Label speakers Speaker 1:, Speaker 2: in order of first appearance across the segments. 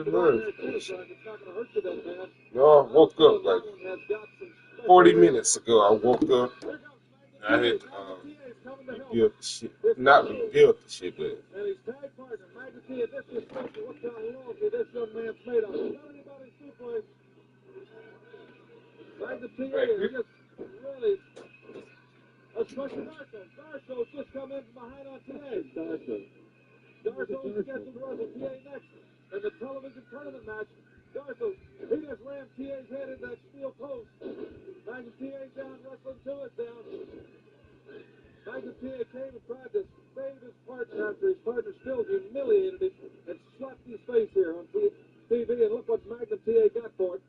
Speaker 1: Pretty much. No, I woke up like 40 minutes ago. I woke up. I had to rebuild the shit. Not rebuild the shit, but.
Speaker 2: And his tag partner, Magnetine, this is special. What kind of loyalty this young man's made of. Not anybody's suplex. Magnetine is just really. Especially Darso. Darso's just come in from behind on today. Darso's scheduled to wrestle TA next in the television tournament match. Darso, he just rammed TA's head into that steel post. Magnetine down, wrestling to it down. Magnetine came and tried to save his partner after his partner still humiliated him and slapped his face here on TV. And look what Magnetine got for it.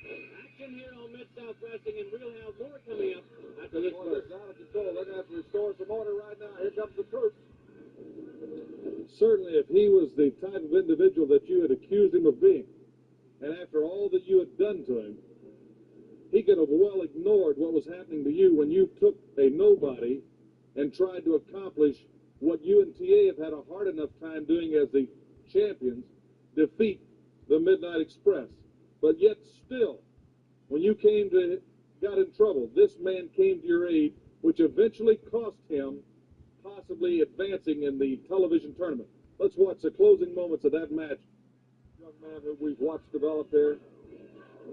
Speaker 3: Action here on Mid-South Wrestling, and we'll have more coming up after this one.
Speaker 2: It's out of control. They're going to have to restore some order right now. Here comes the troops. Certainly, if he was the type of individual that you had accused him of being, and after all that you had done to him, he could have well ignored what was happening to you when you took a nobody and tried to accomplish what you and TA have had a hard enough time doing as the champions, defeat the Midnight Express. But yet still, when you got in trouble, this man came to your aid, which eventually cost him possibly advancing in the television tournament. Let's watch the closing moments of that match. Young man who we've watched develop there.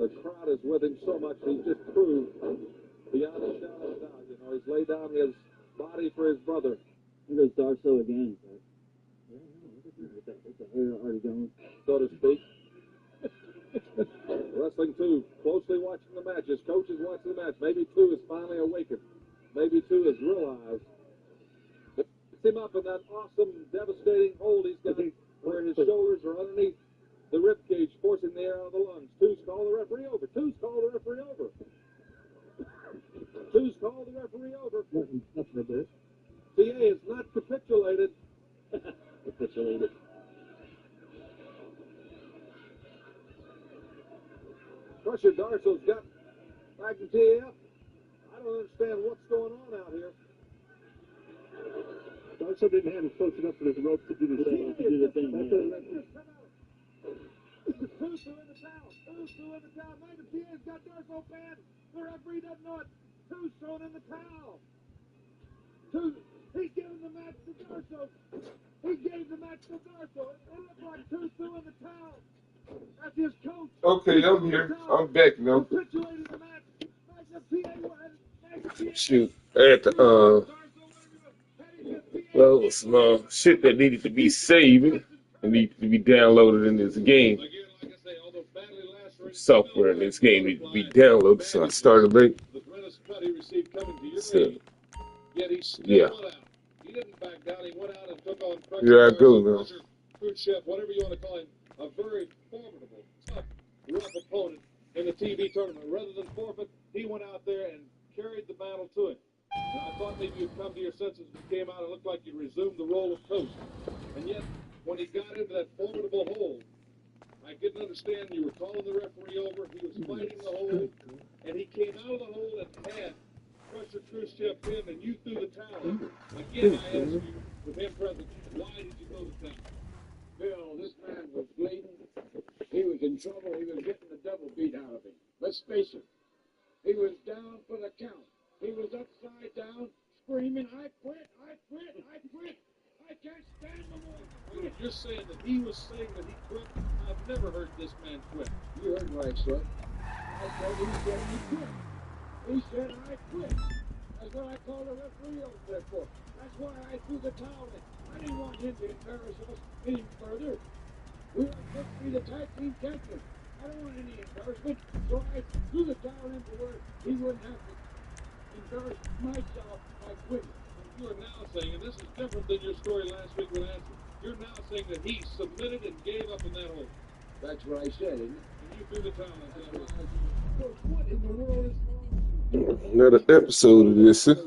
Speaker 2: The crowd is with him so much. He's just proved beyond a shadow of a doubt. You know, he's laid down his body for his brother.
Speaker 4: Here goes Darso again. With the hair already going.
Speaker 2: So to speak. Wrestling 2, closely watching the match. His coach is watching the match. Maybe 2 is finally awakened. Maybe 2 has realized. Puts him up in that awesome, devastating hold he's got where his shoulders are underneath the rib cage, forcing the air out of the lungs. 2's called the referee over. 2's called the referee over. 2's called the referee over.
Speaker 4: Nothing to do.
Speaker 2: TA has not capitulated.
Speaker 4: Capitulated.
Speaker 2: Crusher Darso's got Magnetine up. I don't understand what's going on out here.
Speaker 4: Darso didn't have him close enough for his rope to do the thing.
Speaker 2: Who's in the towel? Who's in the towel? Magnetine's got Darso banned. The referee doesn't know it. Who's thrown in the towel? He's giving the match to Darso. He gave the match to Darso. It looked like Two threw in the towel. That's his coach.
Speaker 1: Okay, I'm here. I'm back now.
Speaker 2: Capitulated the match.
Speaker 1: Shoot. I had to, well, some shit that needed to be saved and needed to be downloaded in this game. Software in this game needed to be downloaded, so I started late. So, yeah. Here I go now.
Speaker 2: Khrushchev, whatever you want to call him, a very formidable, tough, rough opponent in the TV tournament. Rather than forfeit, he went out there and carried the battle to him. Now, I thought maybe you'd come to your senses and came out and looked like you resumed the role of coach. And yet, when he got into that formidable hold, I didn't understand. You were calling the referee over. He was fighting the hold, and he came out of the hold and had Crusher Khrushchev in, and you threw the towel. Again, I ask you, with him present, why did you throw the towel?
Speaker 5: Bill, this man was bleeding. He was in trouble. He was getting the devil beat out of him. Let's face it. He was down for the count. He was upside down, screaming, I quit, I quit, I quit. I can't stand no more.
Speaker 2: Wait, you're saying that he was saying that he quit? I've never heard this man quit.
Speaker 5: You heard right, sir. I said he said he quit. He said I quit. That's what I called the referee over there for. That's why I threw the towel in. I didn't want him to embarrass us any further. We were supposed to be the tag team champions. I don't want any embarrassment, so I threw the towel in to where he wouldn't have to embarrass myself by quitting.
Speaker 2: You are now saying, and this is different than your story last week with Answer, you're now saying that he submitted and gave up in that hole.
Speaker 5: That's what I said, isn't it?
Speaker 2: And you threw the towel in that hole.
Speaker 5: So what in the world is wrong?
Speaker 1: Another episode of this.
Speaker 5: That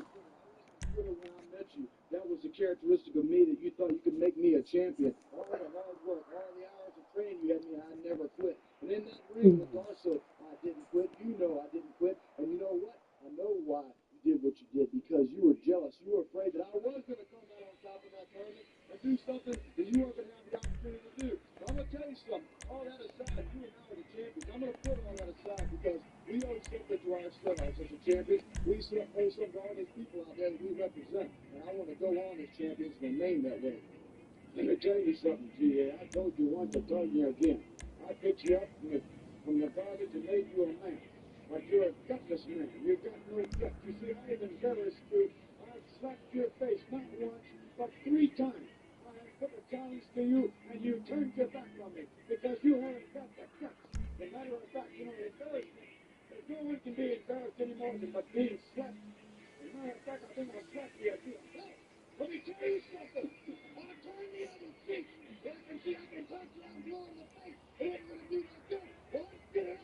Speaker 5: was the characteristic of me that you thought you could make me a champion. All the hard work, all the hours of training you had me, I never quit. And in that ring with Darso, I didn't quit. You know I didn't quit. And you know what? I know why you did what you did, because you were jealous. You were afraid that I was going to come out on top of that tournament and do something that you weren't going to have the opportunity to do. So I'm going to tell you something. All that aside, you and I are the champions. I'm going to put all that aside because we owe something to ourselves as a champions. We owe something to all these people out there that we represent. And I want to go on as champions and remain that way. Let me tell you something, G.A. I told you once, I told you again. I picked you up from the garbage and made you a man. But you're a gutless man. You've got no guts. You see, I even embarrassed you. I slapped your face not once, but 3 times. I put a challenge to you, and you turned your back on me because you haven't got the guts. As a matter of fact, you know, embarrassment. No one can be embarrassed anymore but being slapped. As a matter of fact, I think I'll slap you again. Hey, let me tell you something. I'll turn the other cheek. I can see I can punch you out more in the face. It ain't gonna do no good. Well, let's get it on.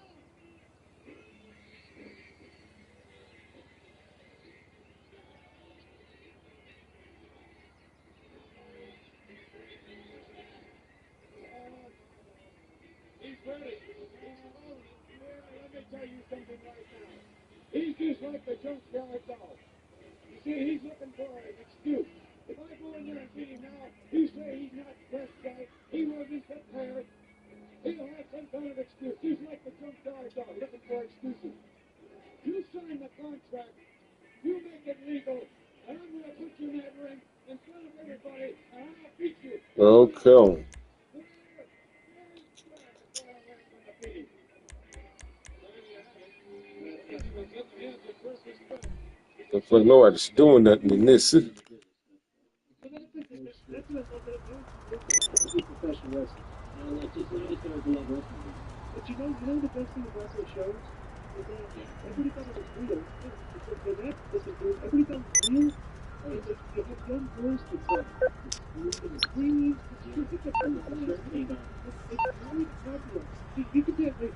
Speaker 5: He's ready. Let me tell you something right now. He's just like the junkyard dog. You see, he's looking for an excuse. If I go in there and beat him now, he say he's not dressed right, he wasn't prepared. He'll have some kind of excuse. He's like the junkyard dog, looking for excuses. You sign the contract, you make it legal, and I'm going to put you in that ring in front of everybody, and I'll beat you.
Speaker 1: Okay. Looks like nobody's doing nothing in this.
Speaker 4: That's what I love about professional wrestling. I just love wrestling. But you know the best thing about those shows is that everybody thought it was real. Everybody thought it was real. And you have young girls that scream. It's really popular. You could get like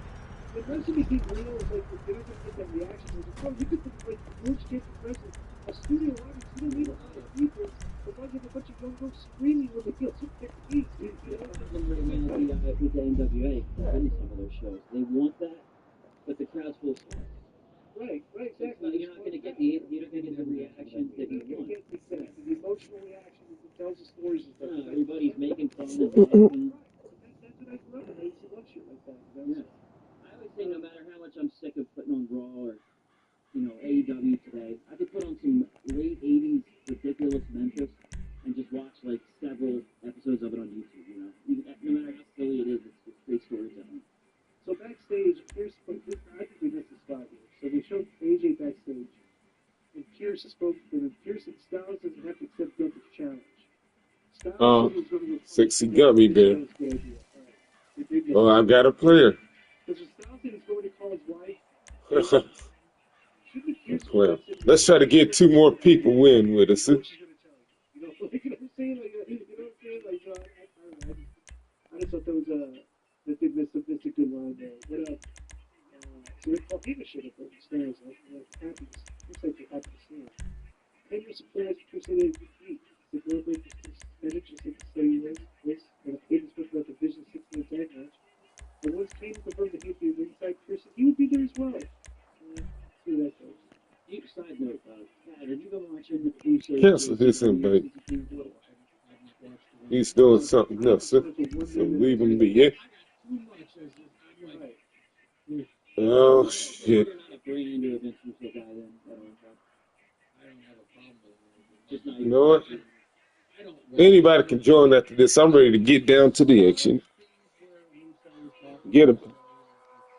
Speaker 4: the wrestling being real is like they're not gonna get that reaction. You could put like George Champion's wrestling, a studio audience. You don't need a lot of people. As long as you have a bunch of young girls screaming when they feel so thick beats. With the NWA, in some of those shows, they want that, but the crowd's full of stars. Right, exactly. You're not going to get the reaction that you want. The emotional reaction that tells the stories. Everybody's making fun and laughing. That's what I grew up with. I used to love shit like that. Yeah. I always say no matter how much I'm sick of putting on Raw or AEW today, I could put on some late 80s ridiculous Memphis and just watch like several episodes of it on YouTube, no matter how silly it is, it's great storytelling. So backstage, I think we missed this spot here. So they showed AJ backstage, and Pierce spoke to him. Pierce and Styles doesn't have to accept Gunther's challenge. Styles said he was going to go
Speaker 1: Sexy gummy bear. Oh, I've got a player.
Speaker 5: Because Styles said he's going to call his wife.
Speaker 1: Well, let's try to get 2 more people in with us.
Speaker 5: You know what I'm saying? I just thought that was that's a good line there. What up? So they call him a shit up on the stairs. Happy. Looks like you're happy to see him. And you're surprised because they didn't defeat. The girl break is suspended just like the study was. And the Hayden spoke about the Vision 16 tag match. But once Kane confirmed that he'd be a ringside person, he would be there as well. See where that goes. Side note, Pat, have you been watching the Tuesday?
Speaker 1: Cancel this invite. He's doing something else, so leave him be, yeah? Oh, shit. You know what? Anybody can join after this. I'm ready to get down to the action. Get him.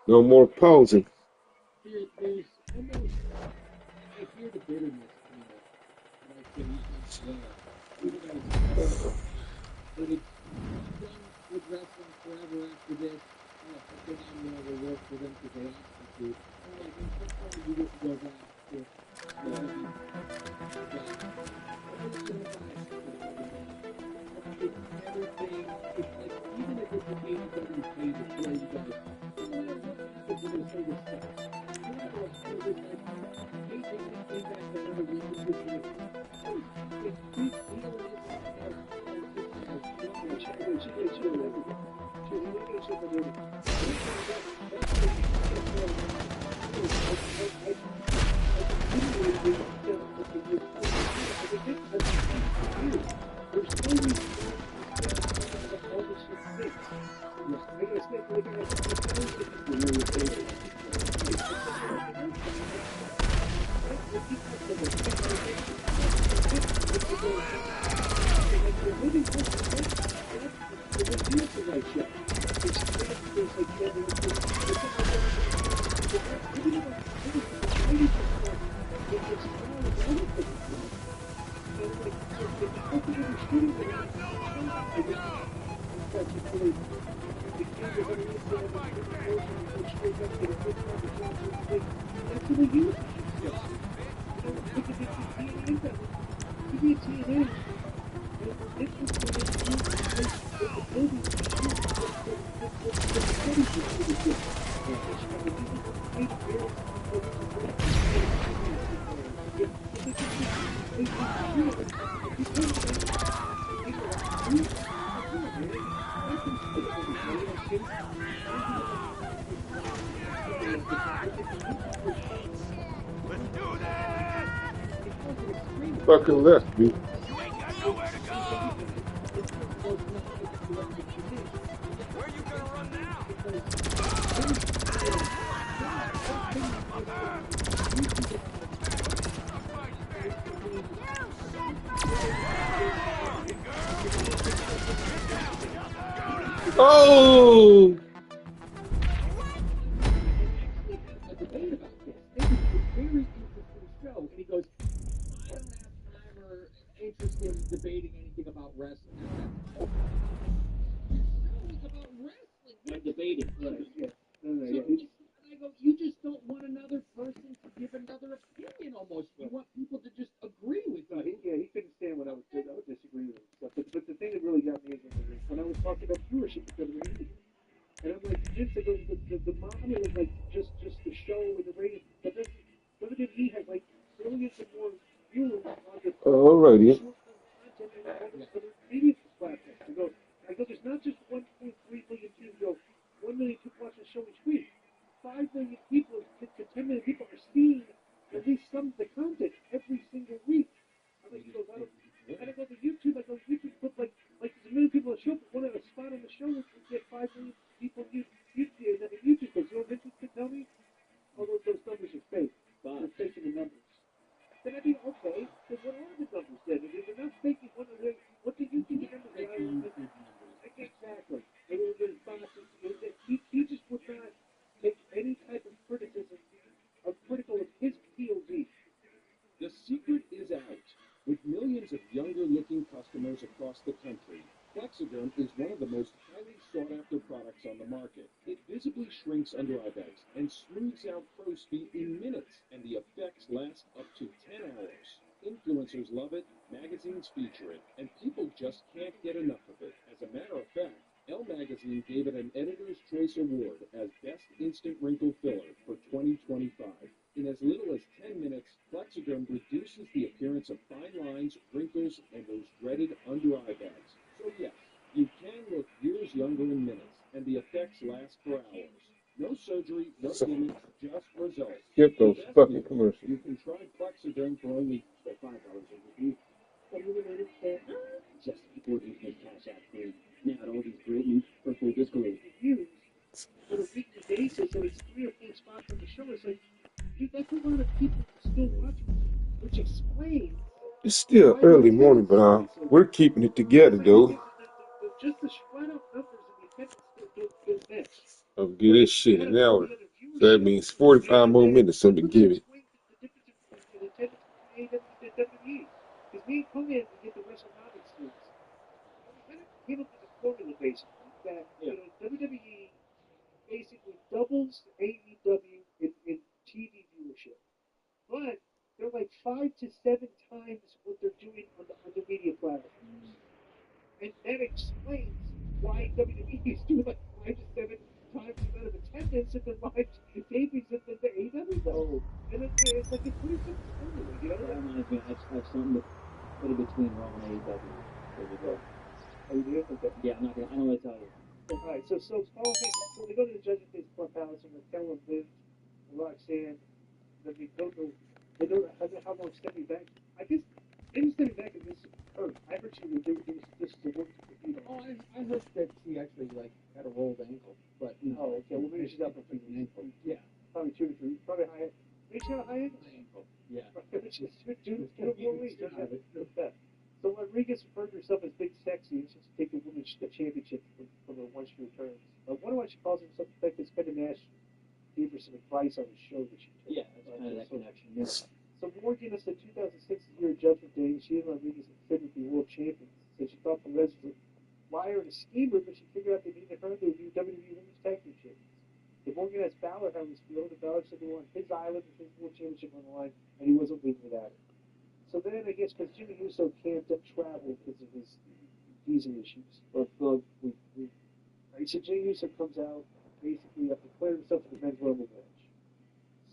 Speaker 1: No more pausing.
Speaker 5: I hear the bitterness but it's done with wrestling forever after this. I think I'm going to work for them because they asked me to. Sometimes you just go back to everything. It's like, even if it's a game that doesn't pay the play, you guys, it's going to say this stuff.
Speaker 1: Fucking left me. Oh!
Speaker 5: A debate about this. It was a very interesting show. And he goes, I don't have time or interest in debating anything about wrestling. Your show is about wrestling. You're debating. Right. Yeah. And I go, you just don't want another person to give another opinion almost. You want people to just agree with you.
Speaker 4: He couldn't stand when I would disagree with him. But the thing that really got me is when I was talking about viewership of WWE. And I'm like, Vince, the model was like just the show and the rating. But then WWE had like millions of more viewers on the
Speaker 1: Alrighty.
Speaker 4: content and on the media platforms. I go, there's not just 1.3 million people, 1 million people watching the show each week. 5 million people to 10 million people are seeing at least some of the content every single week. I'm like, he goes, I go to YouTube, YouTube put like there's a million people on the show, but one of a spot on the show which would get 5 million people YouTube, and then YouTube goes, you know what Vince could tell me? Oh, those numbers are fake. They're faking the numbers. Then I'd be, okay, then what are the numbers then? If they're not faking, what do you think the numbers are? Exactly. He just would not take any type of criticism critical of his POV.
Speaker 6: The secret is out. With millions of younger-looking customers across the country, Plexiderm is one of the most highly sought-after products on the market. It visibly shrinks under eye bags and smooths out crow's feet in minutes, and the effects last up to 10 hours. Influencers love it, magazines feature it, and people just can't get enough of it. As a matter of fact, Elle Magazine gave it an Editor's Choice Award as Best Instant Wrinkle Filler for 2025. In as little as 10 minutes, Plexiderm reduces the appearance of fine lines, wrinkles, and those dreaded under-eye bags. So yes, you can look years younger in minutes, and the effects last for hours. No surgery, no gimmicks, just results.
Speaker 1: Skip those fucking commercials.
Speaker 6: You can try Plexiderm for only $5 a week. Just before you can cash out free. Now all these great new purple disco
Speaker 4: Views on a weekly basis, and it's 3 or 4 spots on the show. It's like, dude, that's a lot of people still watching, which explains.
Speaker 1: It's still early morning, but we're keeping it together, though.
Speaker 4: Just the flat out numbers and the attendance don't match.
Speaker 1: I'll give this shit an hour. So that means 45 more minutes to give it.
Speaker 4: Because me and Conan get the WrestleNomics news. We kind of came up with a formula basically that WWE basically doubles AEW in TV viewership, but they're like 5 to 7 times what they're doing on the media platforms, and that explains why WWE is doing like 5 to 7 times the amount of attendance at the live tapings at the AEW though. And it's like a pretty simple formula, you know?
Speaker 5: That reminds me, I have something to put in between Raw and AEW. There we go.
Speaker 4: Oh, you do? Okay.
Speaker 5: Yeah, I don't want to tell you.
Speaker 4: All right, so they go to the judges' face clubhouse and they're telling Vince and Roxanne that they don't know how long stepping back. I guess him stepping back is this hurt. I heard she was this is a work to compete on.
Speaker 5: Oh, I heard that she actually had a rolled ankle, but
Speaker 4: championship from her once she returns. I wonder why she calls herself the fact that Spender Nash gave her some advice on the show that she took.
Speaker 7: Yeah, it's kind of that connection. Yeah.
Speaker 4: So Morgan is the 2006 year Judgment Day, and she and Rodriguez had said would be world champions. So she thought Perez was a liar and a schemer, but she figured out they needed her to be WWE Women's Tag Team Champions. If Morgan asked Balor how he was feeling, and Balor said they were on his island with his world championship on the line, and he wasn't leaving without it. So then, I guess, because Jimmy Uso can't travel because of his visa issues, right, so Jimmy Uso comes out, basically declared himself for the men's Rumble match.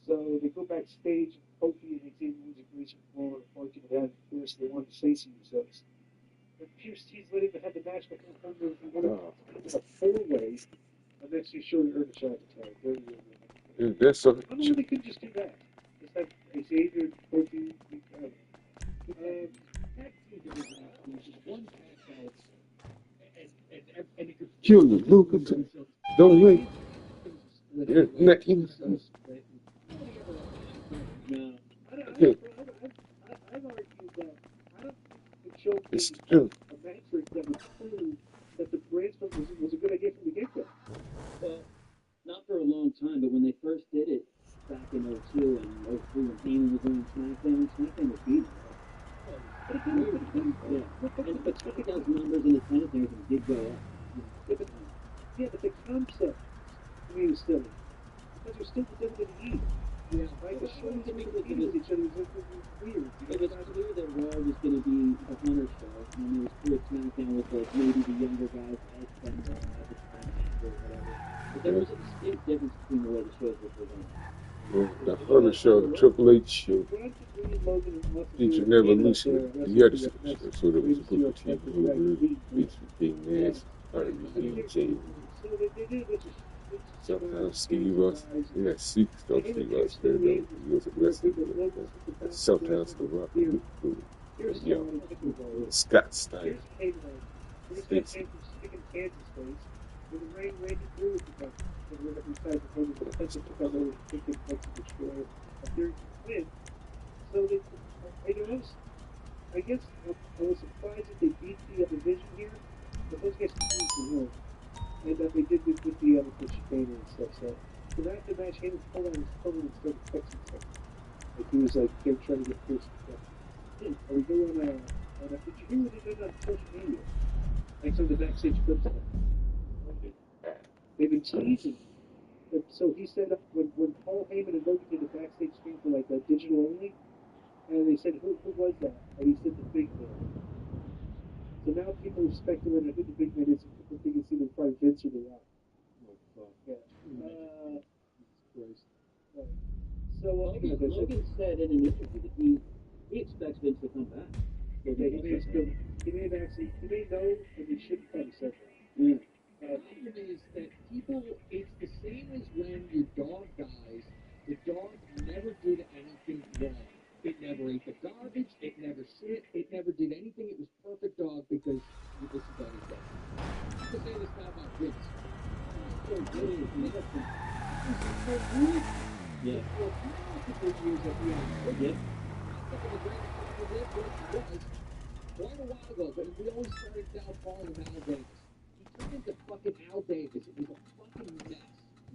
Speaker 4: So they go backstage, Kofi and Xavier Woods agree to go on to the Pierce, they want to say some Usos. And Pierce teased letting them have the match before Thunder he wanted a four-way, and then she showed her the shot to tag.
Speaker 1: That's so.
Speaker 4: I don't know if they could just do that. Just have Xavier, Kofi,
Speaker 5: Tag team division is one tag belts, and it could
Speaker 1: Kill you, Luke. Don't wait. Yeah, next.
Speaker 7: No.
Speaker 4: I've argued that I don't think it showed
Speaker 1: It's
Speaker 4: me
Speaker 1: true.
Speaker 4: a metric that would prove that the brand split was a good idea from the get-go.
Speaker 7: Well, not for a long time, but when they first did it back in 02 and 03 when Heyman was on SmackDown was beating.
Speaker 4: But it didn't.
Speaker 7: Yeah. But SmackDown's numbers and attendance and everything did go up.
Speaker 4: Yeah, but the concept to me was silly. Because they're still the WWE. Yeah, right? The shows that make competing with each other was weird.
Speaker 7: It was clear that Raw was going to be a Hunter show, and it was clear SmackDown was like maybe the younger guys, Ed Bender, at the time, or whatever. But there was a distinct difference between the way the shows were presented.
Speaker 1: The Hunter show, the Triple H show, featured Evolution, the other show. So there was a Booker T. Hoover, featured Big Nash, RBG, sometimes Steve Ross. Yeah, Steve Ross there, though. He was a wrestler. Sometimes The Rock, Scott Steiner.
Speaker 4: I guess I was surprised that they beat the division here, but those guys confused the room. And that they did with the other chicane and stuff. So after the match, Heyman pulled out his phone and started texting stuff. Like he was like, they're trying to get Pierce to stuff. Hey, are we doing did you hear what they did on social media? Like some of the backstage clips of it. They've been teasing. So he said when Paul Heyman and Logan did the backstage stream for like digital only, and they said, who was that? And he said the big man. So now people are speculating who the big man is. People think it's either probably Vince or The Rock. Yeah. Right. So
Speaker 7: Logan said in an interview that he expects Vince to come back.
Speaker 4: He may know, and he shouldn't have said that.
Speaker 7: Yeah.
Speaker 5: The problem is that people, it's the same as when your dog dies. The dog never did anything wrong. It never ate the garbage. It never shit. It never did anything. It was perfect dog because you listened to his dog. You can say this now about Vince. So good.
Speaker 7: Yeah.
Speaker 5: For multiple years that we had.
Speaker 7: Yep.
Speaker 5: I think the greatest thing we did was quite a while ago, but we always started down calling him Al Davis. He turned into fucking Al Davis. It was a fucking mess.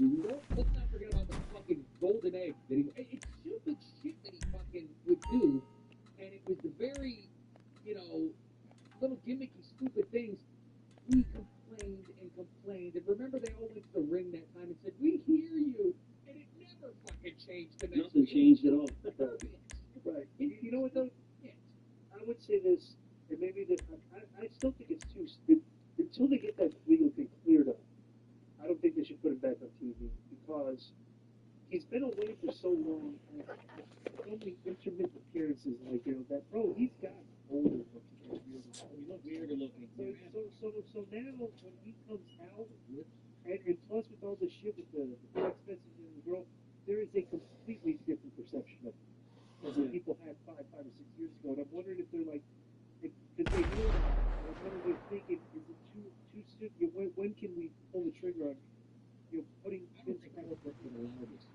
Speaker 5: Let's not forget about the fucking golden egg that it's stupid shit that he fucking would do, and it was the very, little gimmicky, stupid things. We complained and complained, and remember they all went to the ring that time and said, "We hear you," and it never fucking changed the next
Speaker 7: Nothing
Speaker 5: week.
Speaker 7: changed at all.
Speaker 4: Right. You know what though?
Speaker 5: Yeah.
Speaker 4: I would say this, and maybe that I still think it's too until they get that legal thing cleared up. I don't think they should put him back on TV because he's been away for so long. So many intermittent appearances, like that. Bro, he's got older looking.
Speaker 7: He looks weirder looking.
Speaker 4: So now when he comes out, and plus with all the shit with the text messages and the girl, there is a completely different perception of him than people had 5 or 6 years ago. And I'm wondering if they're like, because they know that. I'm wondering if they're thinking, is it too soon? When can we pull the trigger on, putting Vince out of the loudest?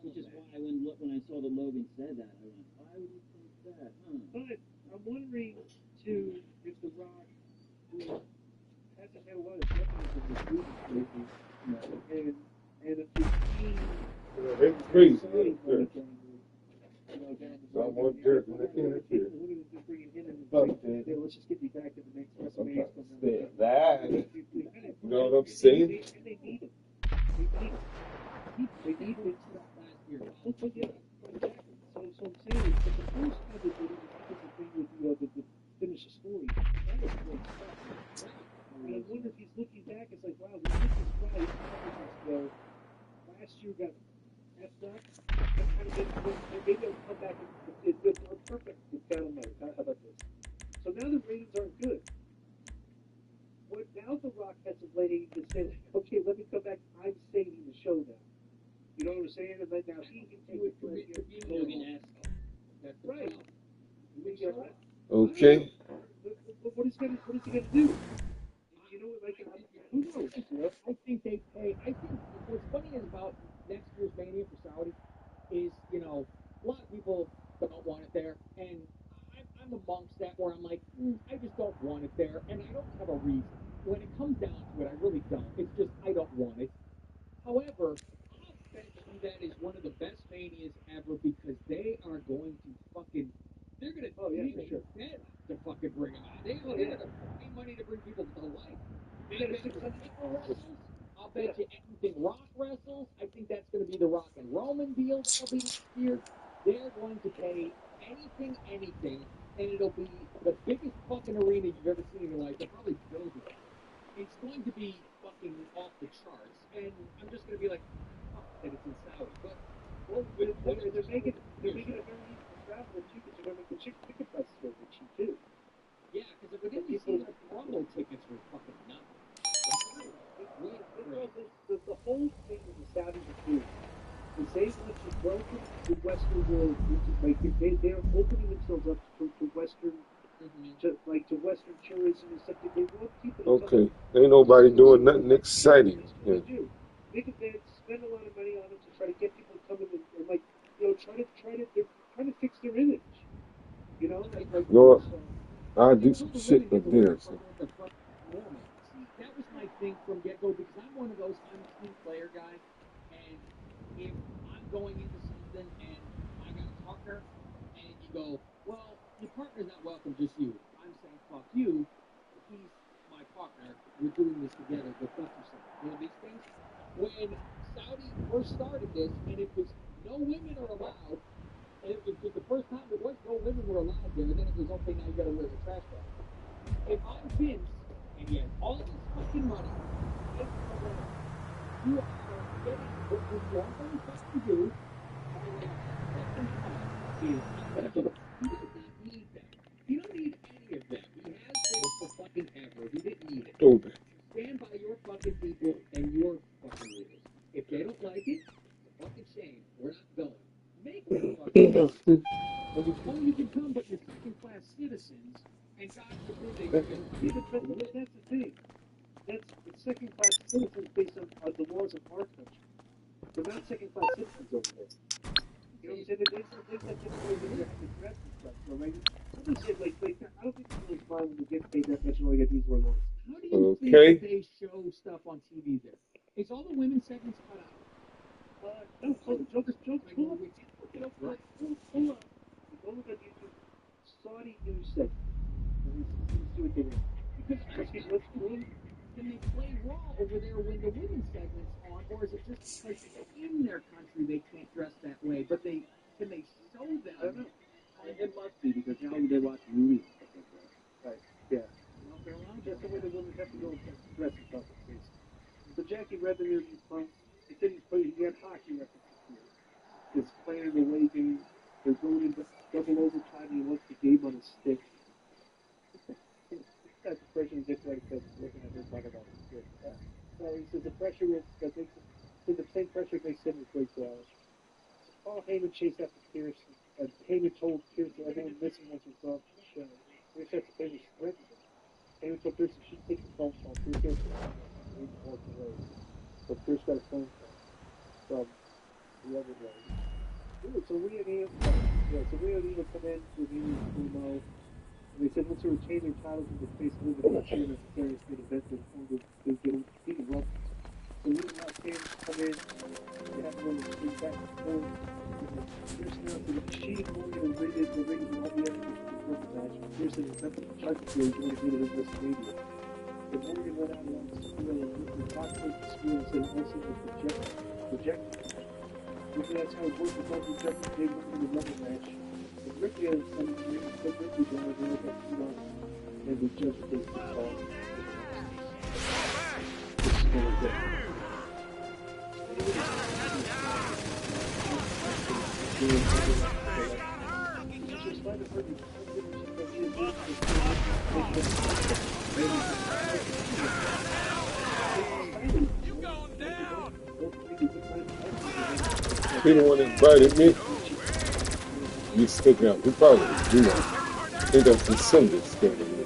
Speaker 7: Which is why when I saw that Logan said that, I went, why would he think that? Huh?
Speaker 4: But I'm wondering too, if The Rock, who hasn't had a lot of mechanism with movies lately, and if you've seen
Speaker 1: It's crazy.
Speaker 4: Saudi money
Speaker 1: Yeah.
Speaker 4: down the
Speaker 1: Not
Speaker 4: road,
Speaker 1: one jerk in the
Speaker 4: people
Speaker 1: can of beer.
Speaker 4: just bringing him in and like, hey, let's just get you back to the next WrestleMania.
Speaker 1: That. You know what I'm saying?
Speaker 4: They need it. They need it last year. But yeah, exactly. So I'm saying, but the first time they did it, was the thing with the finish the story. That was great stuff. And I wonder if he's looking back, it's like, wow, we did this right a couple months ago. Last year got messed up. Maybe it'll come back and it'll perfect with Dynamite. How about this? So now the ratings aren't good. What now? The Rock has a lady that said, okay, let me come back. I'm saving the show now. You know what I'm saying? And then now he can take it to That's right.
Speaker 1: Okay.
Speaker 4: But what is he gonna do? You know, like who knows?
Speaker 8: I think they pay. I think what's funny is about next year's Mania for Saudi is, you know, a lot of people don't want it there, and I'm amongst that where I'm like, I just don't want it there, and I don't have a reason. When it comes down to it, I really don't. It's just I don't want it. However, I'll bet you that is one of the best Manias ever because they are going to fucking. They're gonna to fucking bring them out. They're gonna pay money to bring people to life. I'll bet you anything Rock wrestles. I think that's going to be the Rock and Roman deal that'll be next year. They're going to pay anything, and it'll be the biggest fucking arena you've ever seen in your life. They'll probably build it. It's going to be fucking off the charts, and I'm just going to be like, oh, that it's in Saudi. But
Speaker 4: they're making it very easy to travel too, because they're going to make the ticket prices very cheap too.
Speaker 8: Yeah, because if we didn't see the promo tickets were fucking nothing.
Speaker 4: The whole thing with the Saudis are doing is they want to welcome the Western world into, like, they're opening themselves up to Western, to Western tourism and stuff. They want people to
Speaker 1: Okay. Ain't nobody doing nothing exciting.
Speaker 4: Yeah. They do. They spend a lot of money on it to try to get people to come in and like, you know, they're trying to fix their image. You know,
Speaker 1: Lord, I'll do some shit up there. So.
Speaker 8: That was my thing from get-go because I'm one of those, I'm a team player guy, and if I'm going into something and I got a partner, and you go, well, your partner's not welcome, just you. I'm saying, fuck you, he's my partner, we're doing this together, go fuck yourself. You know these things? When Saudi first started this, and it was no women are allowed, and it was the first time it was no women were allowed there, and then it was, okay, now you gotta wear the trash bag. If I'm Vince, and he has all this fucking money, you are getting what you want them to do. He does not need them. He don't need any of them. He has this for fucking ever. He didn't need it.
Speaker 1: Okay.
Speaker 8: Stand by your fucking people and your fucking rules. If they don't like it, it's a fucking shame. We're not going. Make them fucking oh, you can come, but you're second-class citizens, and God forbid they
Speaker 4: but that's the thing. That's second-class citizens based on the laws of our country. They're not second-class citizens over there. You know what I'm saying? There's that different way that you have to dress and stuff. So, like, I'm just saying, like, I don't think it's really fun when you get paid that much and all you got these were laws.
Speaker 8: How do you think that they show stuff on TV there? Is all the women's segments cut out?
Speaker 4: No, Joe, pull up. Go look on YouTube. Saudi news segment. See what they do.
Speaker 8: Because can they play Raw over there when the women's segment's on, or is it just because in their country they can't dress that way? But can they show them?
Speaker 4: I don't know. It must be because now they watch movies and stuff like that. Right. Yeah. That's the way the women have to go dress and stuff. So Jackie Revenue, he said he had hockey references here. He's playing in the away game. They're going into double overtime. He wants the game on a stick. That's the pressure he gets like this, looking at her talking about it. So he says the pressure that makes it, so the same pressure makes him great to Paul Heyman chased after Pierce, and Heyman told Pierce that everyone missing once he saw the show. Pierce had to pay his rent. Heyman told Pierce that she takes a phone call. Pierce goes to walk away. So Pierce got a phone call from the other guy. So we and Ian come in with Ian Primo. They said once they retain their titles in the face of the chairman of various state events, they get competing levels. So we did not fans come in, they have to run the street back and forth. There's now the machine Morgan and rated the ratings and all the evidence for the match. There's an example of Chuck who joined the media in WrestleMania. But Morgan went out on the spiel and the talked with the spiel and said also was projected. Maybe that's how it worked with all the judges they went in the rubber match. And Ricky had some really put Ricky down and they got too long. And the judge takes the call. This is going to go.
Speaker 1: He the one that invited me. You stick out. He probably, you know, think I'm some Sunday scared of me.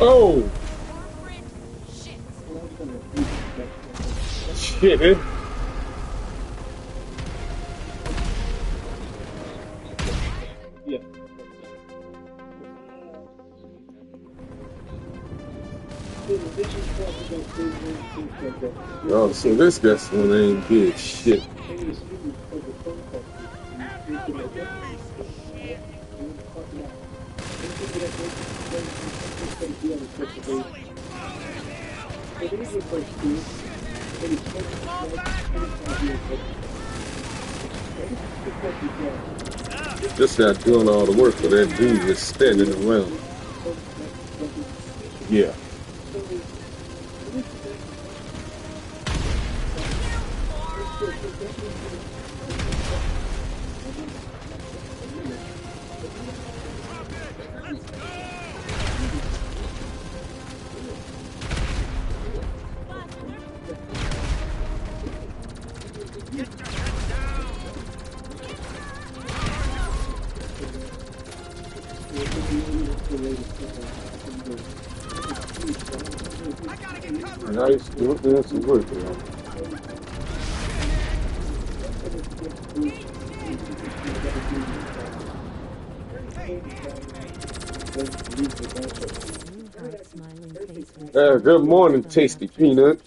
Speaker 1: Oh! Shit.
Speaker 4: Yeah.
Speaker 1: Oh, so this guy one ain't did shit. Just not doing all the work for that dude just standing around. Yeah. Nice, good, that's work, you know. Good morning, Tasty Peanut.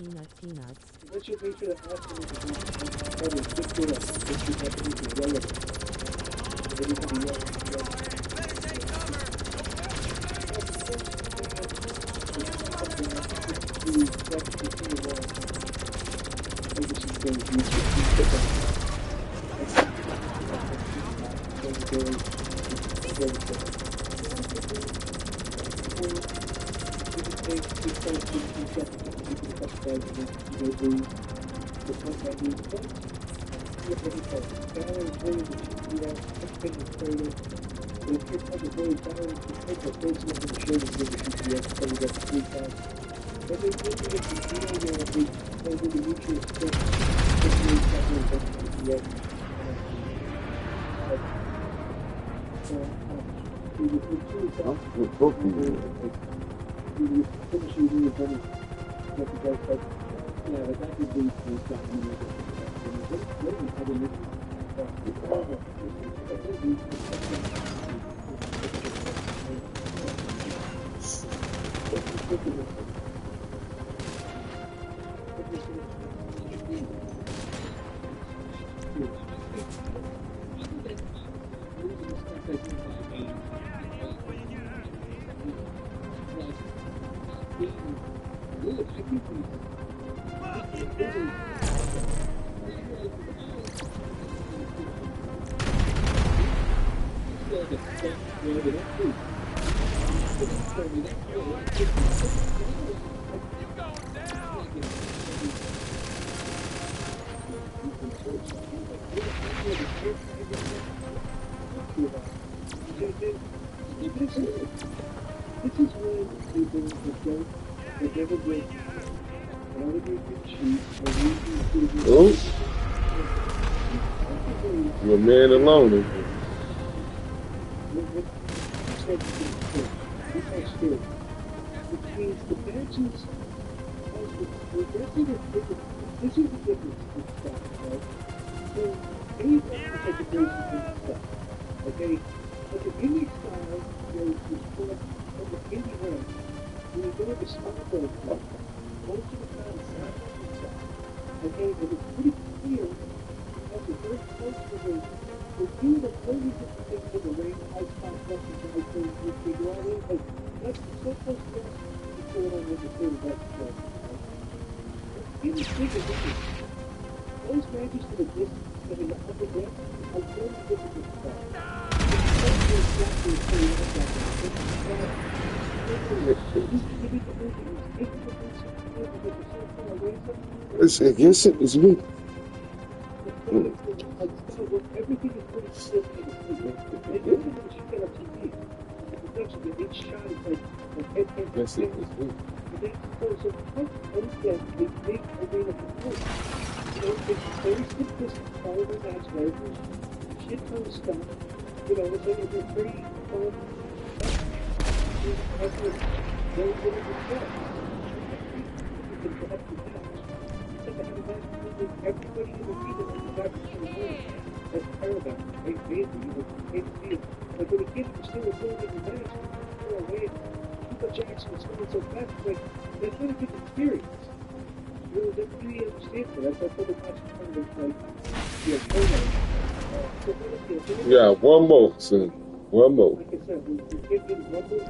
Speaker 4: This is when people that never break out of your sheets or using
Speaker 1: You're a man alone.
Speaker 4: Which means the badges, this is the difference in stuff, right? So, any education in stuff, okay? But the Indian style goes to sport from the Indian rank. When you go to smartphone club, most of the time it's not inside. Okay, but it's pretty clear as you're very close to the we're doing a totally different thing for the range, high spot, flexion, high thing, which we do all in, but that's so close to us, it's going on with the third best stuff. Here's the bigger difference. Those badges to the distance that in the upper deck are very difficult to start.
Speaker 1: It's against it. It's me.
Speaker 4: Everything is pretty stiff and everything that you get up to me. The production that each shot is like
Speaker 1: Yes, it is me.
Speaker 4: So understand the big arena component. It's very simplistic, all of the match rifles, shit ton of stuff. You know, it's a pretty fun. That's what very good at the stuff. You can have the match. You have to have a match between everybody in the field and the guy who's going to win. That's paramount. Right? Basically, you hate to see it. Like when the kids were still going in the match, they're away. Cooper Jackson was going so fast, like, that's not a good experience. You know, that really understand that. That's why the match is kind of like,
Speaker 1: Yeah, one more, son. One more.
Speaker 4: like I said, we get in one more,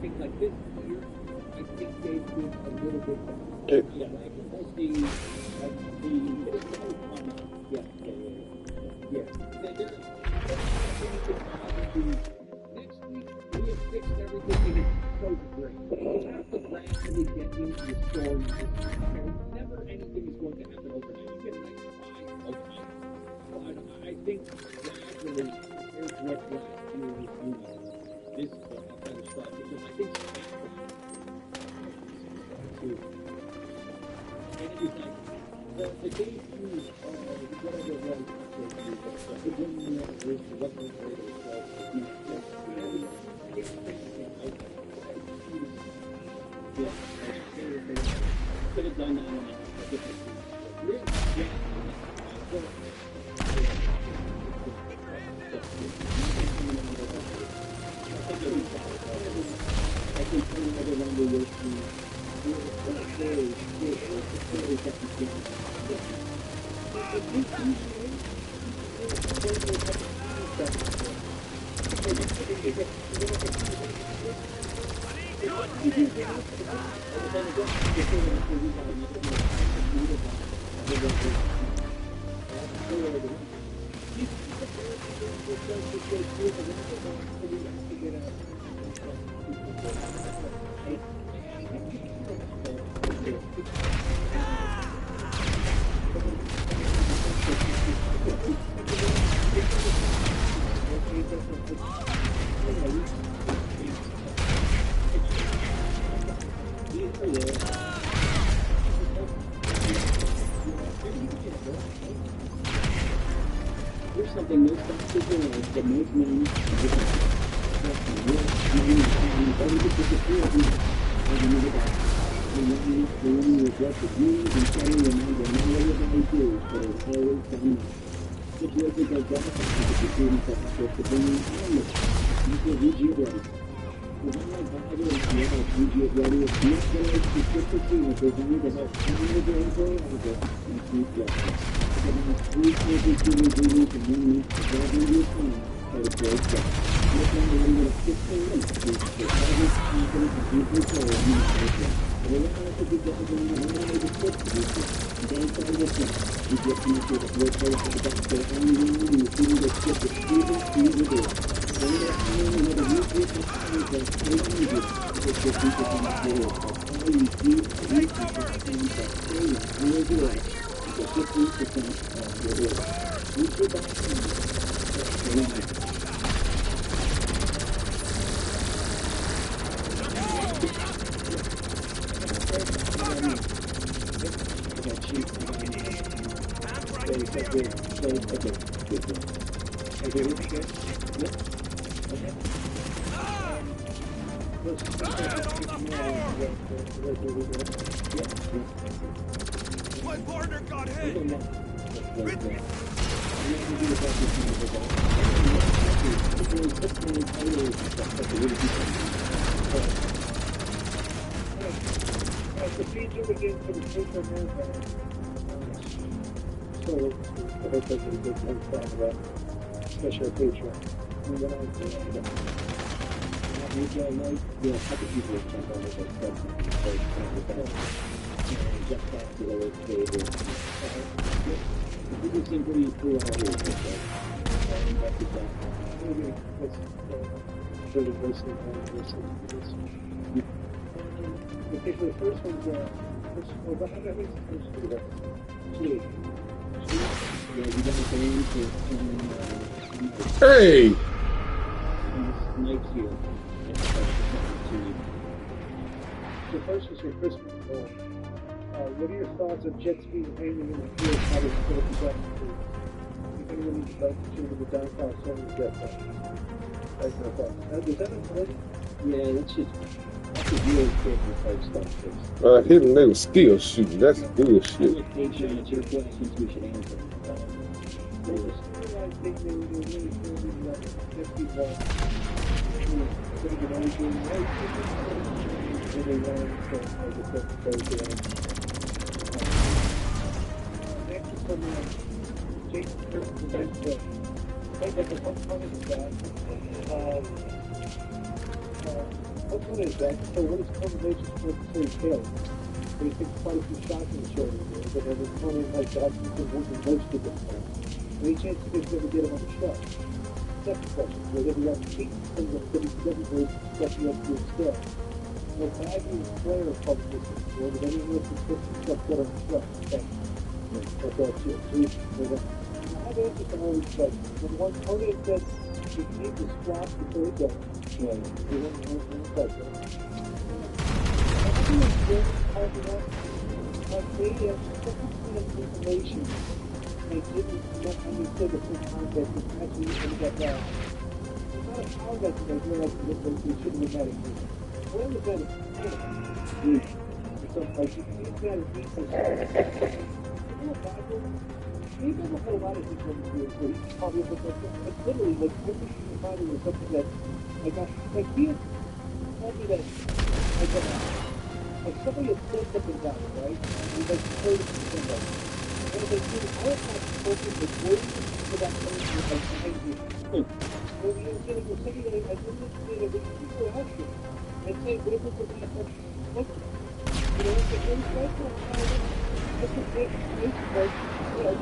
Speaker 8: Things like this here, I think they did a little bit better.
Speaker 1: Okay.
Speaker 8: Yeah, like the next week we have fixed everything and it's so great. You have to gradually get into the story. Never anything is going to happen overnight. You get nice buys overnight. But I think gradually here's what last year was doing. This kind of stuff because I think and it was like the days you whatever it was the women wasn't great could have done that on a different I think another one we will see. Here's something most doctors realize that most men the woman regret the dreams and setting your mind that not everybody do, but it's always done that. Situations like that, because the students that are supposed to bring in kindness, you feel rejuvenated. When I'm like Bible and feel like rejuvenated, it's not going to consistency and designed to help calm the brain for a while and keep going. But now 3 simple ingredients in 1 week to drive into your plan at a great job. Look on the end of 15 minutes to establish confidence and deep control of your life. And we're not to be getting the one way to switch to this one. And then try to get done. You get connected with your place at the doctor online and you see the skip the speed to do. Then that time you have a new group of times that stay on you. It's your people on the floor. That's all you see. These people that stay on your life. It's 15%
Speaker 9: My partner got hit!
Speaker 4: The feature begins for the Central Marathon. So, I hope that's a good one for that special feature. And then I think
Speaker 7: Yeah, a couple people have jumped on it, like, just back to the old table. People seem pretty cool out here,
Speaker 4: sure the listening to this. Okay, so the first one's well, but how about this first two? Sweet.
Speaker 7: Yeah, you got the
Speaker 1: Hey!
Speaker 7: Night here.
Speaker 4: The first was for Christmas. What are your thoughts on jet ski hanging in the field? How does it go to jet ski? If anyone needs to shoot in the downtown Sony jet ski. That's my thoughts. Is that already?
Speaker 7: Yeah, that's a real careful type stuff.
Speaker 1: Hidden little skill shooting, that's bullshit.
Speaker 7: Your questions we should answer.
Speaker 4: What is that? So what is conversation with Terry Taylor? They take quite a few shots in the shoulder, but then it's only like that. He's been working most of it. Any chance you guys ever get him on the show? Second question, whether we have to keep things that he doesn't really step you up to his step. What value is player publicity? Or did anyone else description stuff get on the show? That's all too. I have answers to all these questions. When one opponent says you need to squat before he goes, you don't touch it. Like they have information they didn't understand the full context and actually even get that. It's not a apologize to them, realize that they shouldn't have had it. What was that? So, like, you can't get a piece of He's never had a lot of people in the years where he's probably but literally, like, every single time there was something that, like, he had told me that, like somebody had said something about it, right? And he's like, heard it from somebody. And I was like, dude, I was not spoken the word for that person was like behind you. So he was getting the saying that I didn't say that when people ask you and say, what if it's a bad person? Look, you know, it's a very special kind of, it's a big, like, you know,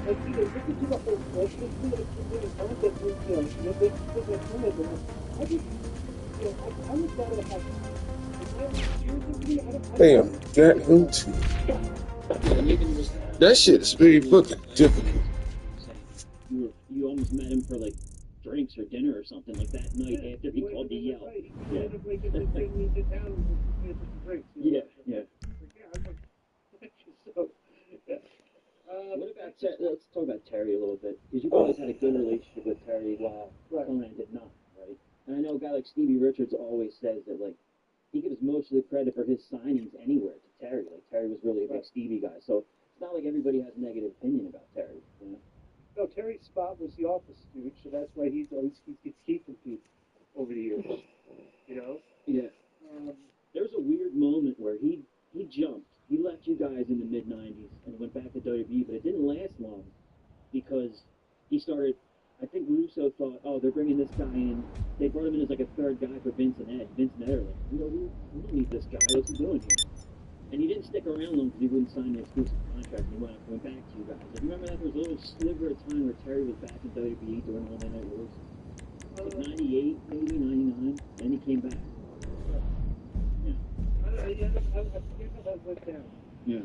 Speaker 4: like, you know, look into the whole question, you know, it's really concept, you know, they put that in it, and I just, you know, I looked at it like,
Speaker 1: Damn, got him too. That shit is very fucking difficult.
Speaker 7: You almost met him for like drinks or dinner or something like that night after he called the yell. What about let's talk about Terry a little bit, because you guys had a good relationship with Terry while Conan did not, right? And I know a guy like Stevie Richards always says that, like, he gives most of the credit for his signings anywhere to Terry. Like, Terry was really a big Stevie guy, so it's not like everybody has a negative opinion about Terry, you know?
Speaker 4: No, Terry's spot was the office dude, so that's why he gets keeping people over the years. You know?
Speaker 7: Yeah. There was a weird moment where he jumped. He left you guys in the mid-'90s and went back to WWE, but it didn't last long because he started, I think Russo thought, oh, they're bringing this guy in. They brought him in as like a third guy for Vince and Ed. Vince and Ed are like, we don't need this guy. What's he doing here? And he didn't stick around long because he wouldn't sign an exclusive contract, and he went back to you guys. Like, you remember that? There was a little sliver of time where Terry was back in WWE during Monday Night Wars. Like 98, maybe 99. Then he came back.
Speaker 4: I forget how that went down.
Speaker 7: Yeah.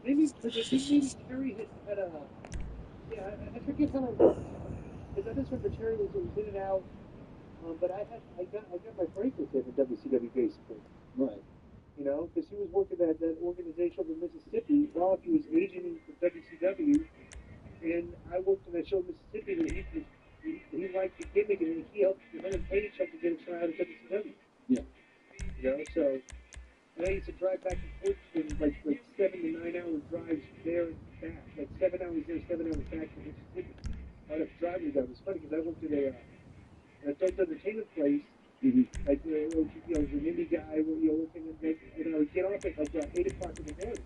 Speaker 4: maybe Terry had a. Yeah, I forget how long. Because I just remember Terry was in and out. But I got my break with him in WCW basically.
Speaker 7: Right.
Speaker 4: You know, because he was working at that organization over in Mississippi while he was agenting for WCW, and I worked on that show in Mississippi, and he liked the gimmick, and he helped him and Paige helped to get a try out of WCW.
Speaker 7: Yeah.
Speaker 4: You know, so and I used to drive back and forth between like 7 to 9 hour drives there and back, like 7 hours there, 7 hours back from Mississippi. I'd have to drive with that. It was funny because I worked at a adult entertainment place. Like, I was an indie guy, working and I would get off at like 8 o'clock in the morning.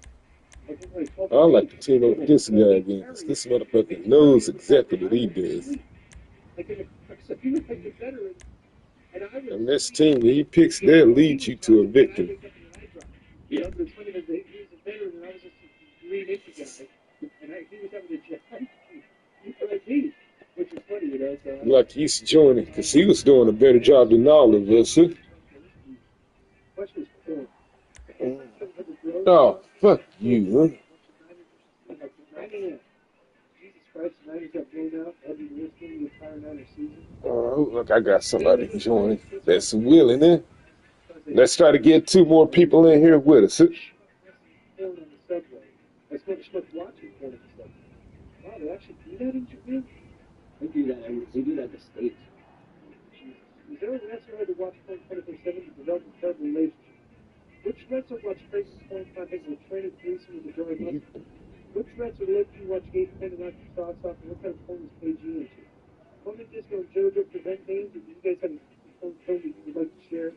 Speaker 1: I like to team up with this guy again, because this motherfucker knows exactly what he does. And this team that he picks there leads you to a victory.
Speaker 4: Yeah, but it's funny because he was a veteran and I was just a green indie guy. And he was having a job like me, which is funny, you know. So
Speaker 1: Like he's joining, because he was doing a better job than all of us. Huh? Oh, fuck you, huh? Oh, look, I got somebody joining. That's willing, eh? Let's try to get 2 more people in here with us. Huh?
Speaker 4: Wow, they actually do that in Japan?
Speaker 7: They do that in the States.
Speaker 4: Is there a wrestler who had to watch porn 24/7 to develop a terrible relationship? Which wrestler watched Crazy Porn Contest with a trained threesome with a dry muscle? Which wrestler let you watch gay porn and knock your socks off? And what kind of porn was KG into? Conan Disco and JoJo present games. If you guys have a porn film that you would like to share,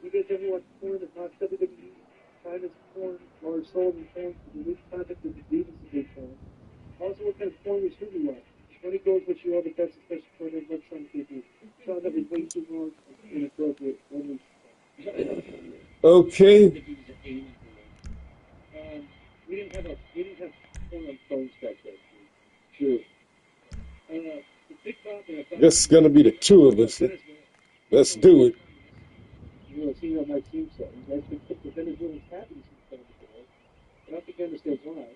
Speaker 4: you guys ever watch porn that watch WWE, China's porn, Lars Sullivan porn, the unique content of the Divas of gay porn? Also, what kind of porn was Ruby watch? 20 girls wish you all the best, especially porn that much on TV. Sean, that was way too long and inappropriate.
Speaker 1: Okay.
Speaker 4: We didn't have porn on phones back then. True. The big problem.
Speaker 1: This is gonna be the 2 of us. Let's do it.
Speaker 4: You know, seeing on my team set, you guys been put the Venezuelans happy since then before. I don't think I understand why.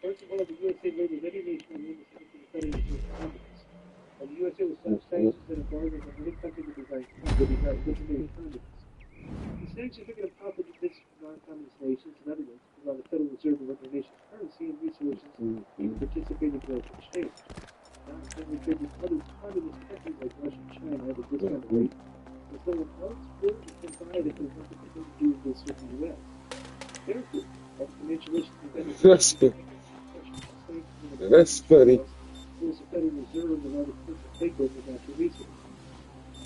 Speaker 4: First of all, the USA labeled any nation in the United States condoms. And the USA was some sanctions and embargoes on any country that designed condoms. The sanctions are going to pop into this non-communist nations, in other words, allow the Federal Reserve to run their nation's currency and resources in participating in global exchange. Now, when we trade with other communist countries like Russia and China at a discounted rate, as though else will can buy it if there's nothing to do with this with the U.S. Therefore,
Speaker 1: That's funny. That's funny.
Speaker 4: There's a Federal Reserve and other corporate takeover of natural resources.